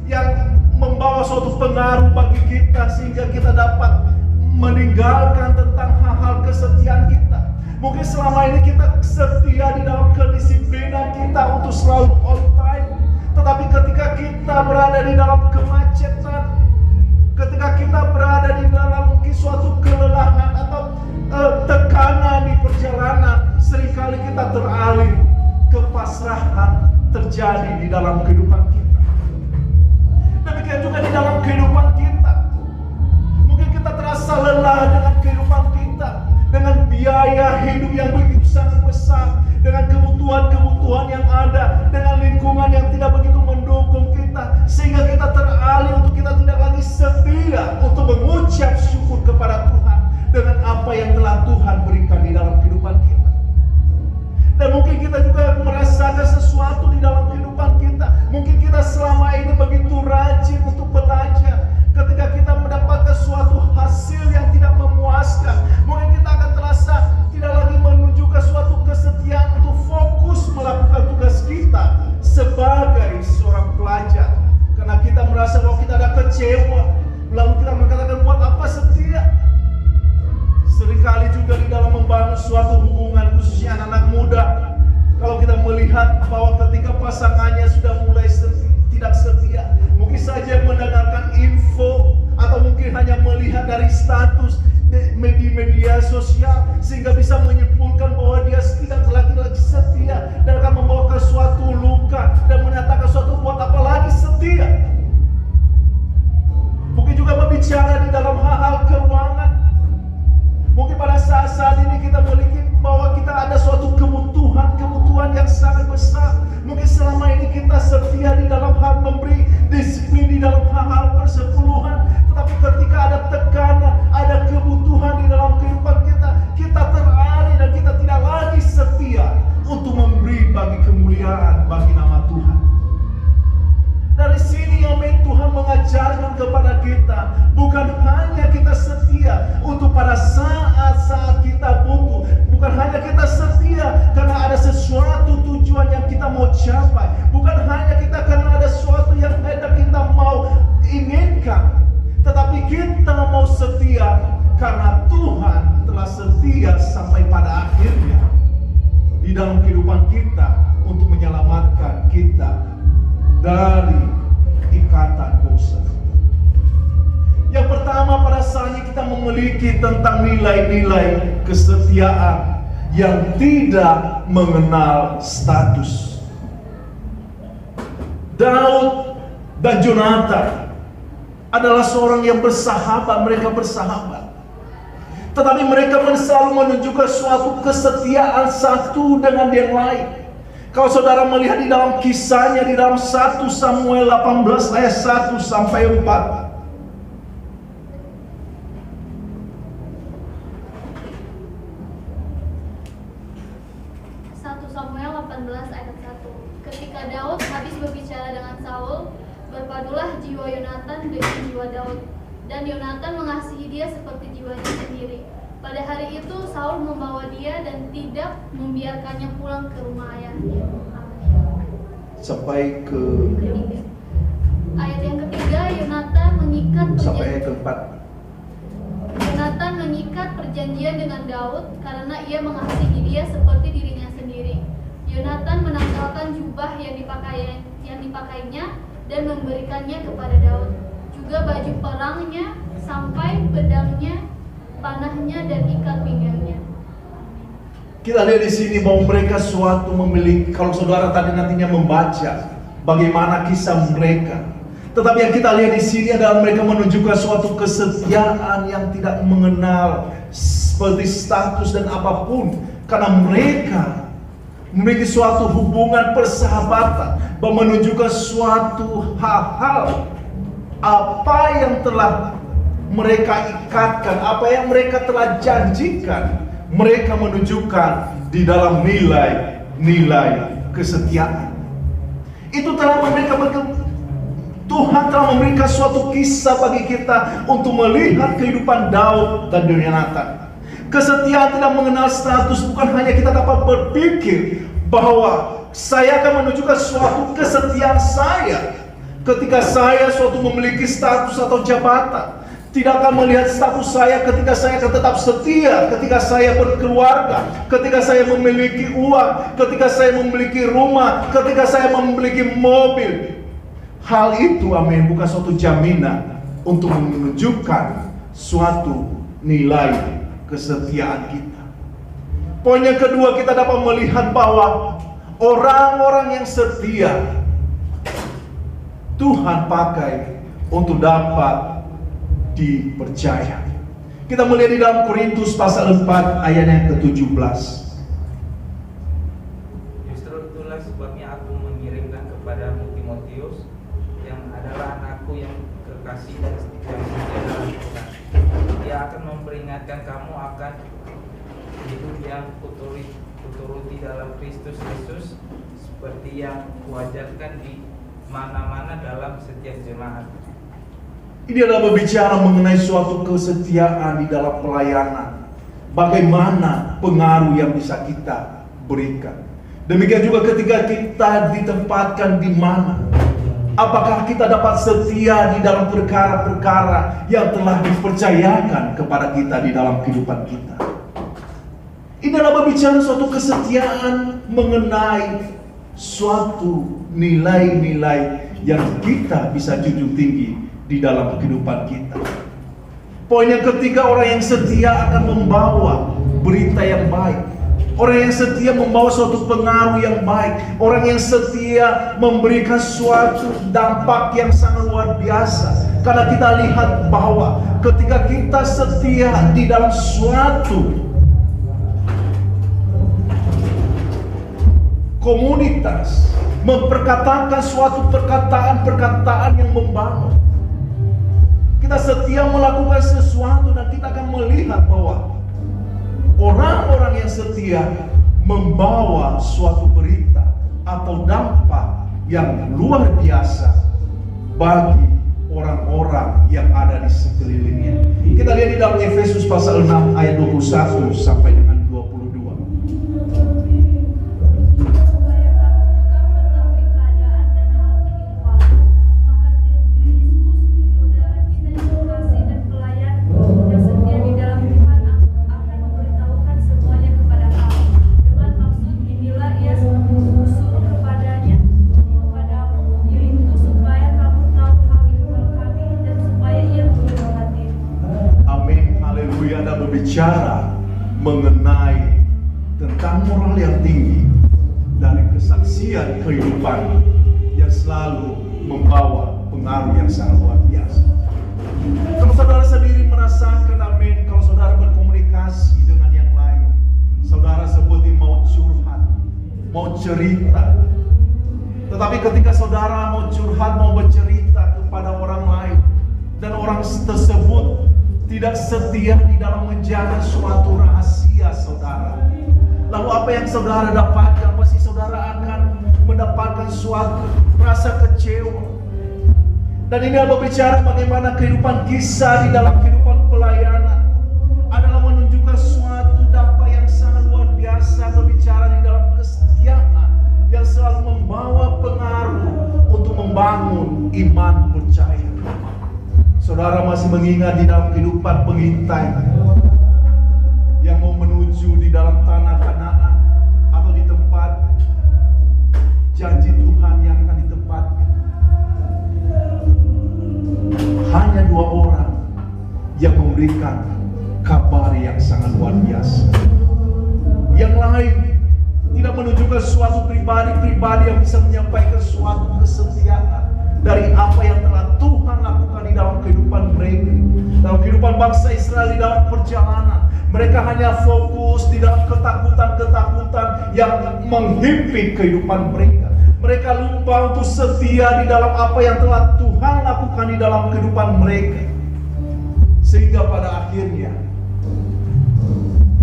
yang membawa suatu pengaruh bagi kita sehingga kita dapat meninggalkan tentang hal-hal kesetiaan kita. Mungkin selama ini kita setia di dalam kedisiplinan kita untuk selalu on time. Tetapi ketika kita berada di dalam kemacetan, ketika kita berada di dalam mungkin suatu kelelahan atau tekanan di perjalanan, seringkali kita teralih, kepasrahan terjadi di dalam kehidupan kita. Demikian juga di dalam kehidupan kita. Mungkin kita terasa lelah dengan kehidupan kita, dengan biaya hidup yang begitu sangat besar, dengan kebutuhan-kebutuhan yang ada, dengan lingkungan yang tidak begitu mendukung kita, sehingga kita teralih untuk kita tidak lagi setia untuk mengucap syukur kepada Tuhan dengan apa yang telah Tuhan berikan di dalam kehidupan kita. Dan mungkin kita juga merasakan sesuatu di dalam kehidupan kita. Mungkin kita selama ini begitu rajin untuk belajar. Ketika kita mendapatkan suatu hasil yang tidak memuaskan, mungkin kita akan terasa tidak lagi menunjukkan suatu kesetiaan untuk fokus melakukan tugas kita sebagai seorang pelajar. Karena kita merasa bahwa kita ada kecewa, lalu kita mengatakan buat apa setia. Seringkali juga di dalam membangun suatu hubungan, khususnya anak-anak muda, kalau kita melihat bahwa ketika pasangannya sudah mulai tidak setia, mungkin saja mendengarkan info atau mungkin hanya melihat dari status di media sosial sehingga bisa menyimpulkan bahwa dia tidak lagi setia dan akan membawakan suatu luka dan menyatakan suatu buat apa lagi setia. Mungkin juga berbicara di dalam hal-hal keuangan. Mungkin pada saat-saat ini kita memiliki bahwa kita ada suatu kebutuhan yang sangat besar. Mungkin selama ini kita setia di dalam hal memberi disiplin di dalam hal-hal persepuluhan. Tetapi ketika ada tekanan, ada kebutuhan di dalam kehidupan kita, kita teralih dan kita tidak lagi setia untuk memberi bagi kemuliaan bagi nama Tuhan. Dari sini Tuhan mengajarkan kepada kita, bukan hanya Karena Tuhan telah setia sampai pada akhirnya di dalam kehidupan kita untuk menyelamatkan kita dari ikatan dosa. Yang pertama, pada saatnya kita memiliki tentang nilai-nilai kesetiaan yang tidak mengenal status. Daud dan Yonatan adalah seorang yang bersahabat, mereka bersahabat. Tetapi mereka selalu menunjukkan suatu kesetiaan satu dengan yang lain. Kalau saudara melihat di dalam kisahnya, di dalam 1 Samuel 18 ayat 1 sampai 4. 1 Samuel 18 ayat 1. Ketika Daud habis berbicara dengan Saul, berpadulah jiwa Yonatan dengan jiwa Daud, dan Yonatan mengasihi dia seperti jiwanya sendiri. Pada hari itu Saul membawa dia dan tidak membiarkannya pulang ke rumah ayahnya. Sampai ke Ketiga. Ayat yang ketiga, Yonatan mengikat sampai ayat keempat. Yonatan mengikat perjanjian dengan Daud karena ia mengasihi dia seperti dirinya sendiri. Yonatan menanggalkan jubah yang dipakainya dan memberikannya kepada Daud, juga baju perangnya sampai pedangnya, panahnya dan ikat pinggangnya. Kita lihat di sini bahwa mereka suatu memiliki, kalau saudara tadi nantinya membaca bagaimana kisah mereka, tetapi yang kita lihat di sini adalah mereka menunjukkan suatu kesetiaan yang tidak mengenal seperti status dan apapun, karena mereka memiliki suatu hubungan persahabatan, menunjukkan suatu hal-hal apa yang telah mereka ikatkan, apa yang mereka telah janjikan. Mereka menunjukkan di dalam nilai-nilai kesetiaan. Itu telah Tuhan telah memberikan suatu kisah bagi kita untuk melihat kehidupan Daud dan Yonatan. Kesetiaan tidak mengenal status. Bukan hanya kita dapat berpikir bahwa saya akan menunjukkan suatu kesetiaan saya ketika saya suatu memiliki status atau jabatan. Tidak akan melihat status saya ketika saya akan tetap setia, ketika saya berkeluarga, ketika saya memiliki uang, ketika saya memiliki rumah, ketika saya memiliki mobil. Hal itu, amin, bukan suatu jaminan untuk menunjukkan suatu nilai kesetiaan kita. Poin yang kedua, kita dapat melihat bahwa orang-orang yang setia Tuhan pakai untuk dapat dipercaya. Kita melihat di dalam Korintus pasal 4 ayat yang ke-17. Justru itulah sebabnya aku mengirimkan kepadamu Timotius, yang adalah anakku yang kekasih dan yang setia dalam Tuhan. Dia akan memperingatkan kamu akan hidup yang kuturuti dalam Kristus Yesus, seperti yang kuajarkan di mana-mana dalam setiap jemaat. Ini adalah berbicara mengenai suatu kesetiaan di dalam pelayanan. Bagaimana pengaruh yang bisa kita berikan. Demikian juga ketika kita ditempatkan di mana. Apakah kita dapat setia di dalam perkara-perkara yang telah dipercayakan kepada kita di dalam kehidupan kita. Ini adalah berbicara suatu kesetiaan mengenai suatu nilai-nilai yang kita bisa junjung tinggi di dalam kehidupan kita. Poin yang ketiga, orang yang setia akan membawa berita yang baik. Orang yang setia membawa suatu pengaruh yang baik. Orang yang setia memberikan suatu dampak yang sangat luar biasa. Karena kita lihat bahwa ketika kita setia di dalam suatu komunitas, memperkatakan suatu perkataan-perkataan yang membangun, kita setia melakukan sesuatu, dan kita akan melihat bahwa orang-orang yang setia membawa suatu berita atau dampak yang luar biasa bagi orang-orang yang ada di sekelilingnya. Kita lihat di dalam Efesus pasal 6 ayat 21 sampai dengan 22. Yang setia di dalam Alwi ada berbicara mengenai tentang moral yang tinggi dari kesaksian kehidupan yang selalu membawa pengaruh yang sangat luar biasa. Kalau saudara sendiri merasakan, amin, kalau saudara berkomunikasi dengan yang lain, saudara seperti mau curhat, mau cerita. Tetapi ketika saudara mau curhat, mau bercerita kepada orang lain, dan orang tersebut tidak setia di dalam menjaga suatu rahasia saudara, lalu apa yang saudara dapatkan? Pasti saudara akan mendapatkan suatu rasa kecewa. Dan ini adalah berbicara bagaimana kehidupan kisah di dalam kehidupan pelayanan adalah menunjukkan suatu dampak yang sangat luar biasa, berbicara di dalam kesetiaan yang selalu membawa pengaruh untuk membangun iman percaya. Saudara masih mengingat di dalam kehidupan pengintai yang mau menuju di dalam tanah Kanaan atau di tempat janji Tuhan yang akan ditempatkan. Hanya 2 orang yang memberikan kabar yang sangat luar biasa. Yang lain tidak menunjukkan suatu pribadi-pribadi yang bisa menyampaikan suatu kesetiaan dari apa yang telah Tuhan lakukan di dalam kehidupan mereka, dalam kehidupan bangsa Israel di dalam perjalanan. Mereka hanya fokus di dalam ketakutan-ketakutan yang menghimpit kehidupan mereka. Mereka lupa untuk setia di dalam apa yang telah Tuhan lakukan di dalam kehidupan mereka. Sehingga pada akhirnya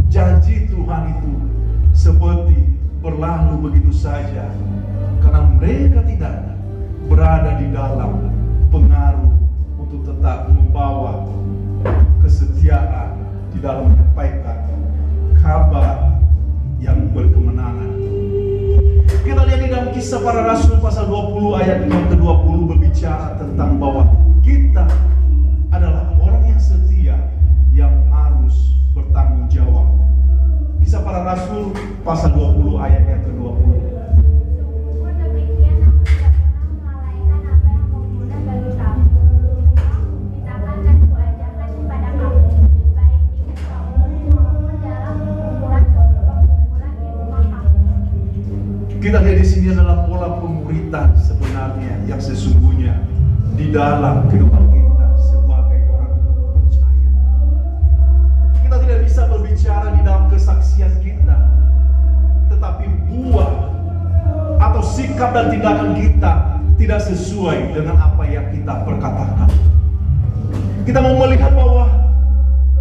janji Tuhan itu seperti berlalu begitu saja, karena mereka tidak berada di dalam pengaruh untuk tetap membawa kesetiaan di dalam menyampaikan kabar yang berkemenangan. Kita lihat di dalam Kisah Para Rasul pasal 20 ayat yang ke-20 berbicara tentang bahwa kita adalah orang yang setia yang harus bertanggung jawab. Kisah Para Rasul pasal 20 ayat yang ke-20. Kita lihat di sini adalah pola pemuritan sebenarnya yang sesungguhnya di dalam kehidupan kita sebagai orang percaya. Kita tidak bisa berbicara di dalam kesaksian kita, tetapi buah atau sikap dan tindakan kita tidak sesuai dengan apa yang kita perkatakan. Kita mau melihat bahwa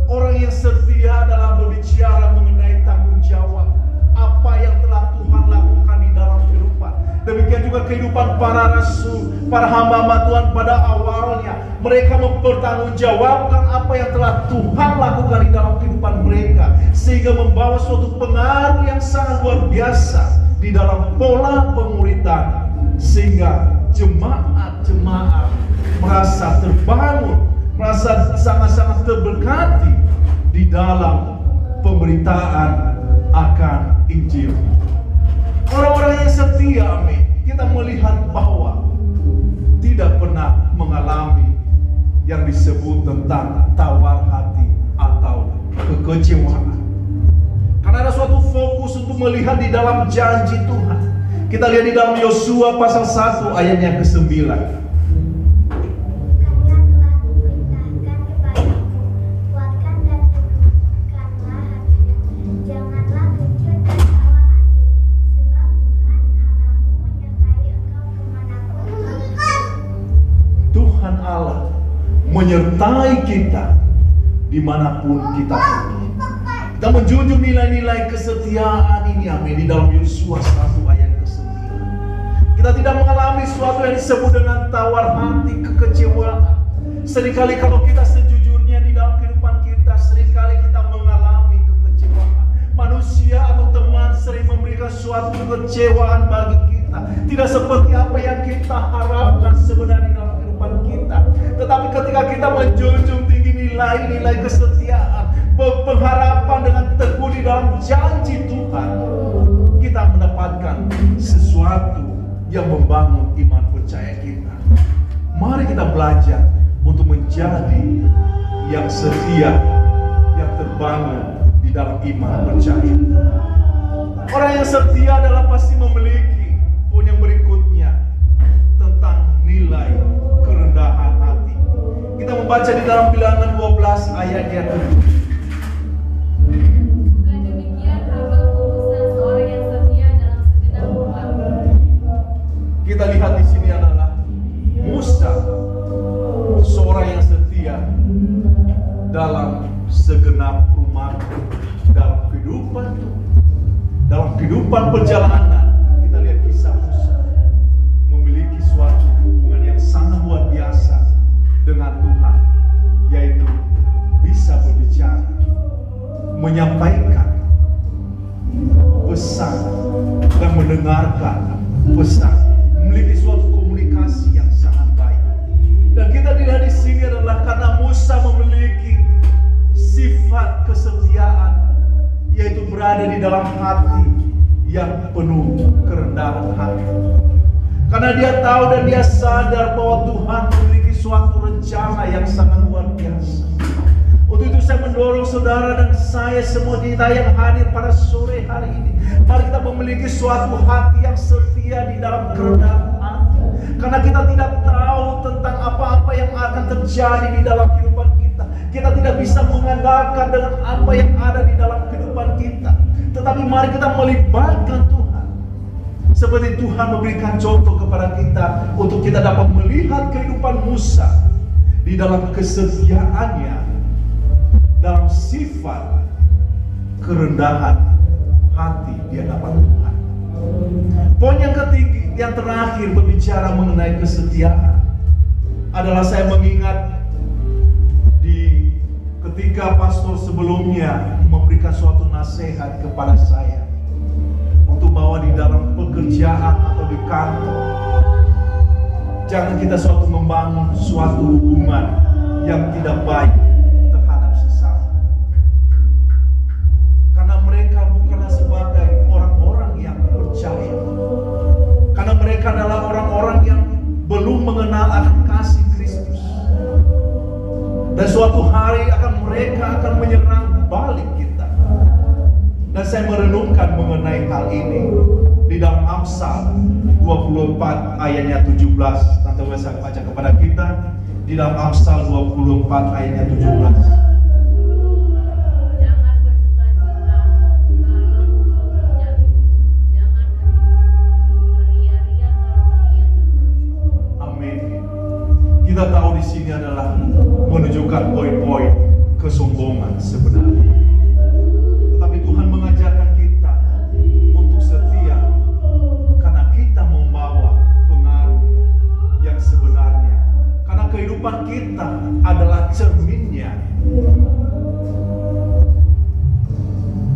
orang yang setia adalah berbicara mengenai tanggung jawab apa yang telah Tuhan lakukan di dalam kehidupan. Demikian juga kehidupan para rasul, para hamba-hamba Tuhan pada awalnya. Mereka mempertanggungjawabkan apa yang telah Tuhan lakukan di dalam kehidupan mereka, sehingga membawa suatu pengaruh yang sangat luar biasa di dalam pola pemuritan, sehingga jemaat-jemaat merasa terbangun, merasa sangat-sangat terberkati di dalam pemberitaan akan Injil. Orang-orang yang setia, amin, kita melihat bahwa tidak pernah mengalami yang disebut tentang tawar hati atau kekecewaan. Karena ada suatu fokus untuk melihat di dalam janji Tuhan. Kita lihat di dalam Yosua pasal 1 ayat yang ke-9. Menyertai kita dimanapun kita pergi. Kita menjunjung nilai-nilai kesetiaan ini, amin, di dalam Yosua 1 ayat ke-9. Kita tidak mengalami sesuatu yang disebut dengan tawar hati, kekecewaan. Seringkali kalau kita sejujurnya di dalam kehidupan kita, seringkali kita mengalami kekecewaan. Manusia atau teman sering memberikan suatu kekecewaan bagi kita, tidak seperti apa yang kita harapkan sebenarnya dalam kehidupan kita. Tetapi ketika kita menjunjung tinggi nilai-nilai kesetiaan, pengharapan dengan teguh di dalam janji Tuhan, kita mendapatkan sesuatu yang membangun iman percaya kita. Mari kita belajar untuk menjadi yang setia, yang bangun di dalam iman percaya. Orang yang setia adalah pasti memiliki poin yang berikutnya tentang nilai kerendahan hati. Kita membaca di dalam Bilangan 12 ayatnya 7. Bukan demikian hamba Musa seorang yang setia dalam segenap rumah. Kita lihat di sini adalah Musa, seorang yang setia dalam segenap rumah, dalam kehidupan perjalanan. Kita lihat kisah Musa memiliki suatu hubungan yang sangat luar biasa dengan Tuhan, yaitu bisa berbicara, menyampaikan pesan dan mendengarkan pesan, memiliki suatu komunikasi yang sangat baik. Dan kita lihat di sini adalah karena Musa memiliki sifat kesetiaan, yaitu berada di dalam hati yang penuh kerendahan hati. Karena dia tahu dan dia sadar bahwa Tuhan memiliki suatu rencana yang sangat luar biasa. Untuk itu saya mendorong saudara dan saya semua kita yang hadir pada sore hari ini, mari kita memiliki suatu hati yang setia di dalam kerendahan hati. Karena kita tidak tahu tentang apa-apa yang akan terjadi di dalam kehidupan kita. Kita tidak bisa mengandalkan dengan apa yang ada di dalam kehidupan kita. Tetapi mari kita melibatkan Tuhan. Seperti Tuhan memberikan contoh kepada kita untuk kita dapat melihat kehidupan Musa di dalam kesetiaannya, dalam sifat kerendahan hati di hadapan Tuhan. Poin yang ketiga, yang terakhir berbicara mengenai kesetiaan adalah saya mengingat ketika pastor sebelumnya memberikan suatu nasihat kepada saya untuk bahwa di dalam pekerjaan atau di kantor, jangan kita suatu membangun suatu hubungan yang tidak baik terhadap sesama. Karena mereka bukanlah sebagai orang-orang yang percaya. Karena mereka adalah orang-orang yang belum mengenal akan kasih Kristus. Dan suatu hari mereka akan menyerang balik kita. Dan saya merenungkan mengenai hal ini di dalam Amsal 24 ayatnya 17. Nanti saya baca kepada kita di dalam Amsal 24 ayatnya 17. Jangan bersuka cita kalau musuh terjatuh. Jangan beria-ria kalau ia terperosok. Amin. Kita tahu di sini adalah menunjukkan poin-poin kesombongan sebenarnya. Tetapi Tuhan mengajarkan kita untuk setia karena kita membawa pengaruh yang sebenarnya. Karena kehidupan kita adalah cerminnya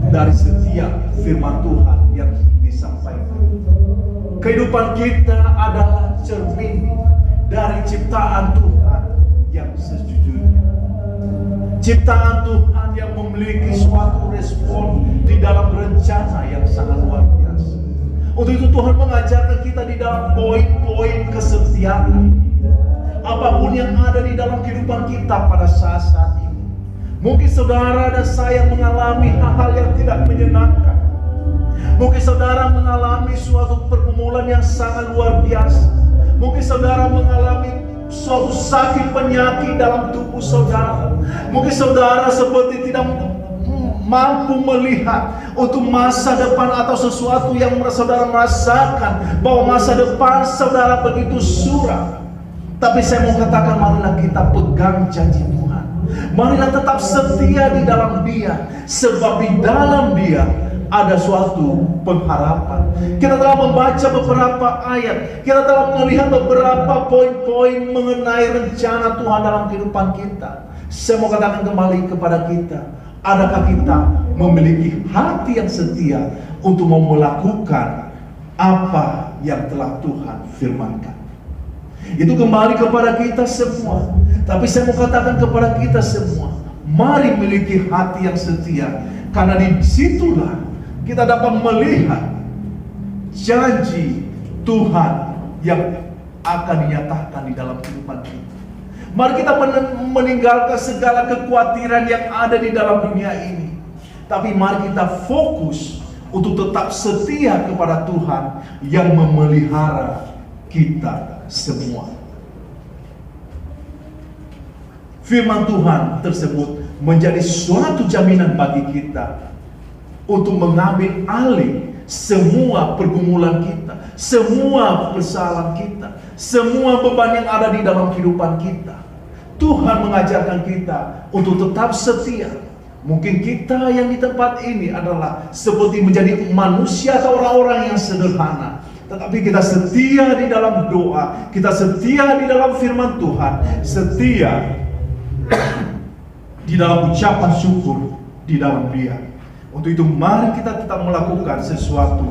dari setiap firman Tuhan yang disampaikan. Kehidupan kita adalah cermin dari ciptaan Tuhan yang sejujurnya. Ciptaan Tuhan yang memiliki suatu respon di dalam rencana yang sangat luar biasa. Untuk itu Tuhan mengajarkan kita di dalam poin-poin kesetiaan. Apapun yang ada di dalam kehidupan kita pada saat ini. Mungkin saudara dan saya mengalami hal-hal yang tidak menyenangkan. Mungkin saudara mengalami suatu pergumulan yang sangat luar biasa. Mungkin saudara mengalami suatu sakit penyakit dalam tubuh saudara. Mungkin saudara seperti tidak mampu melihat untuk masa depan atau sesuatu yang saudara merasakan bahwa masa depan saudara begitu suram. Tapi saya mau katakan, marilah kita pegang janji Tuhan. Marilah tetap setia di dalam Dia, sebab di dalam Dia ada suatu pengharapan. Kita telah membaca beberapa ayat, kita telah melihat beberapa poin-poin mengenai rencana Tuhan dalam kehidupan kita. Saya mau katakan kembali kepada kita, adakah kita memiliki hati yang setia untuk mau melakukan apa yang telah Tuhan firmankan? Itu kembali kepada kita semua. Tapi saya mau katakan kepada kita semua, mari miliki hati yang setia, karena di situlah kita dapat melihat janji Tuhan yang akan dinyatakan di dalam kehidupan kita. Mari kita meninggalkan segala kekhawatiran yang ada di dalam dunia ini. Tapi mari kita fokus untuk tetap setia kepada Tuhan yang memelihara kita semua. Firman Tuhan tersebut menjadi suatu jaminan bagi kita untuk mengambil alih semua pergumulan kita, semua kesalahan kita, semua beban yang ada di dalam kehidupan kita. Tuhan mengajarkan kita untuk tetap setia. Mungkin kita yang di tempat ini adalah seperti menjadi manusia atau orang-orang yang sederhana, tetapi kita setia di dalam doa, kita setia di dalam firman Tuhan, setia di dalam ucapan syukur di dalam Dia. Untuk itu mari kita tetap melakukan sesuatu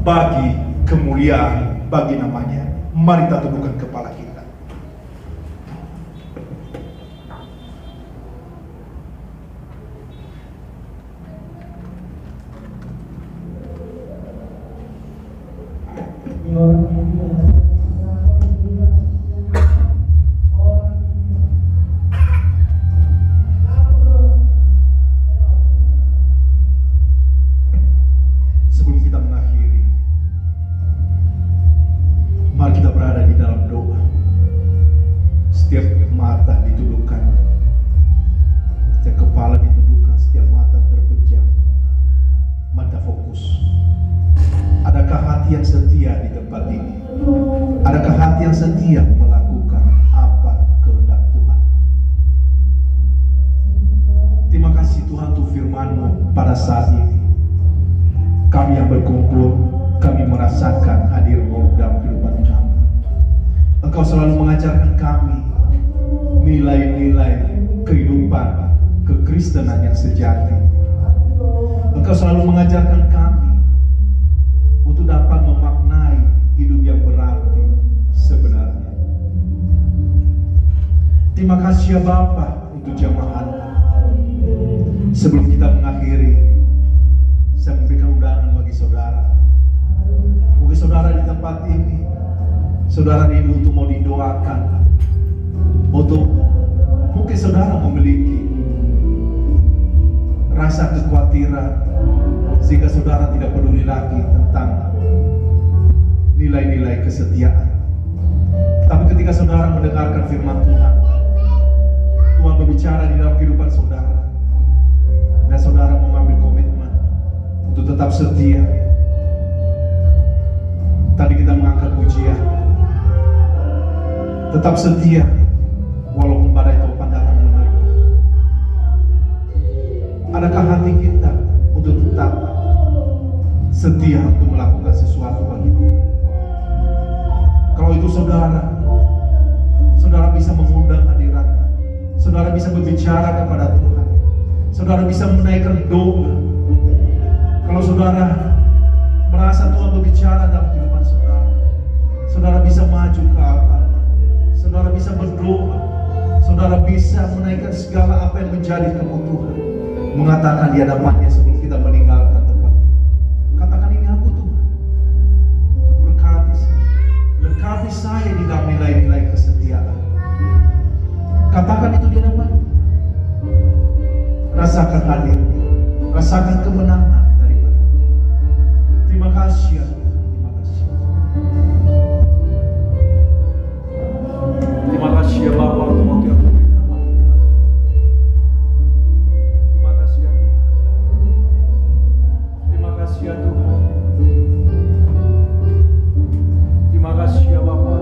bagi kemuliaan bagi namanya. Mari kita tundukkan kepala kita. Sebelum kita mengakhiri, mari kita berada di dalam doa. Setiap mata ditundukkan, setiap kepala ditundukkan, setiap mata terpejam, mata fokus. Adakah hati yang setia di tempat ini? Adakah hati yang setia melakukan apa kehendak Tuhan? Terima kasih Tuhan untuk firman-Mu pada saat ini. Kami yang berkumpul, kami merasakan hadir-Mu dalam kehidupan kami. Engkau selalu mengajarkan kami nilai-nilai kehidupan kekristenan yang sejati. Engkau selalu mengajarkan kami untuk dapat memaknai hidup yang berarti sebenarnya. Terima kasih ya Bapa untuk jamaah-Anda. Sebelum kita mengakhiri, saya memberikan undangan bagi saudara. Mungkin saudara di tempat ini, saudara rindu untuk mau didoakan, untuk mungkin saudara memiliki rasa kekhawatiran sehingga saudara tidak peduli lagi tentang nilai-nilai kesetiaan. Tapi ketika saudara mendengarkan firman Tuhan, Tuhan berbicara di dalam kehidupan saudara, dan saudara mengambil komitmen untuk tetap setia. Tadi kita mengangkat pujian, tetap setia walaupun badai topan datang menerpa. Adakah hati kita untuk tetap setia untuk melakukan sesuatu bagi Tuhan? Kalau itu saudara bisa mengundang hadirat, saudara bisa berbicara kepada Tuhan, saudara bisa menaikkan doa. Kalau saudara merasa Tuhan berbicara dalam kehidupan saudara, saudara bisa maju ke altar, saudara bisa berdoa, saudara bisa menaikkan segala apa yang menjadi kebutuhan, mengatakan di hadapannya sebelum kita meninggalkan tempat ini. Katakan, ini aku Tuhan, berkati saya, lengkapi saya di dalam nilai-nilai kesetiaan. Katakan itu di hadapannya. Rasakan hadir, rasakan kemenangan daripada. Terima kasih ya Tuhan, terima kasih. Terima kasih ya Bapa untuk waktu yang memberikan bagi kami. Terima kasih ya Tuhan. Terima kasih ya Tuhan. Terima kasih ya Bapa.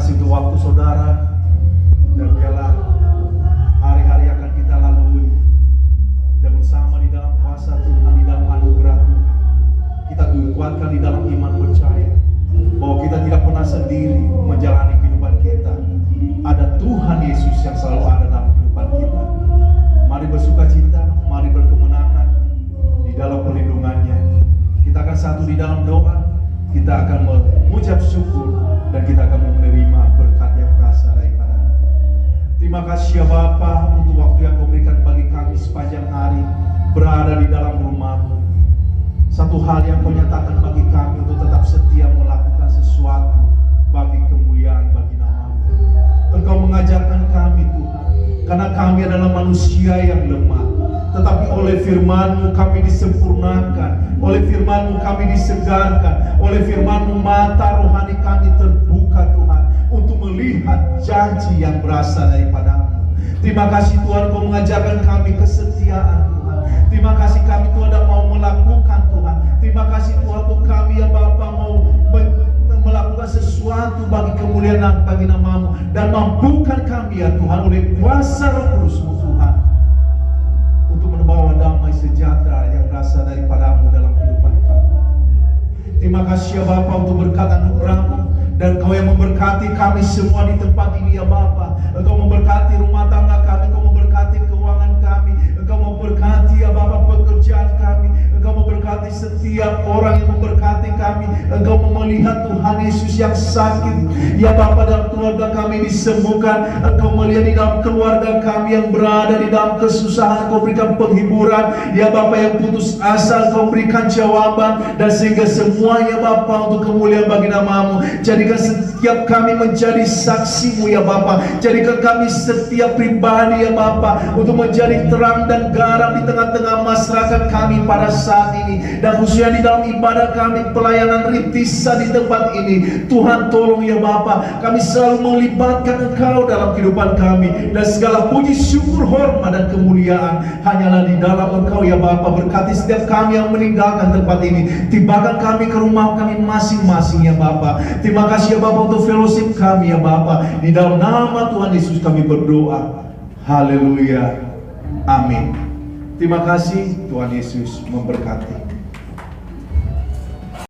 Untuk waktu saudara, dan biarlah hari-hari akan kita lalui dan bersama di dalam kuasa Tuhan, di dalam anugerah Tuhan. Kita dikuatkan di dalam iman percaya bahwa kita tidak pernah sendiri menjalani kehidupan kita. Ada Tuhan Yesus yang selalu ada dalam kehidupan kita. Mari bersuka cita, mari berkemenangan di dalam perlindungannya. Kita akan Terima kasih ya Bapa untuk waktu yang Kau berikan bagi kami sepanjang hari berada di dalam rumah-Mu. Satu hal yang Kau nyatakan bagi kami untuk tetap setia melakukan sesuatu bagi kemuliaan bagi nama-Mu. Engkau mengajarkan kami Tuhan, karena kami adalah manusia yang lemah. Tetapi oleh firman-Mu kami disempurnakan, oleh firman-Mu kami disegarkan, oleh firman-Mu mata rohani kami terbuka Tuhan, untuk melihat janji yang berasal daripada-Mu. Terima kasih Tuhan, Kau mengajarkan kami kesetiaan Tuhan. Terima kasih kami Tuhan dan mau melakukan Tuhan. Terima kasih Tuhan untuk kami ya Bapa mau melakukan sesuatu bagi kemuliaan dan bagi nama-Mu, dan mampukan kami ya Tuhan oleh kuasa Roh Kudus-Mu Tuhan untuk membawa damai sejahtera yang berasal daripada-Mu dalam kehidupan kami. Terima kasih ya Bapa untuk berkat anugerah-Mu, dan Kau yang memberkati kami semua di tempat ini ya Bapa. Engkau memberkati rumah tangga kami, Engkau memberkati keuangan kami, Engkau memberkati ya Bapa pekerjaan kami, Engkau memberkati setiap orang yang memberkati kami. Engkau melihat Tuhan Yesus yang sakit ya Bapa, dalam keluarga kami disembuhkan. Engkau melihat di dalam keluarga kami yang berada di dalam kesusahan, Engkau berikan penghiburan ya Bapa. Yang putus asa, Engkau berikan jawaban, dan sehingga semuanya Bapa untuk kemuliaan bagi nama-Mu. Jadikan setiap kami menjadi saksi-Mu ya Bapa. Jadikan kami setiap pribadi ya Bapa untuk menjadi terang dan garam di tengah-tengah masyarakat kami pada saat ini, dan khususnya di dalam ibadah kami, pelayanan rintisan di tempat ini. Tuhan tolong ya Bapa, kami selalu melibatkan Engkau dalam kehidupan kami, dan segala puji syukur hormat dan kemuliaan hanyalah di dalam Engkau ya Bapa. Berkati setiap kami yang meninggalkan tempat ini, tibakan kami ke rumah kami masing-masing ya Bapa. Terima kasih ya Bapa untuk fellowship kami ya Bapa. Di dalam nama Tuhan Yesus kami berdoa. Haleluya. Amin. Terima kasih. Tuhan Yesus memberkati.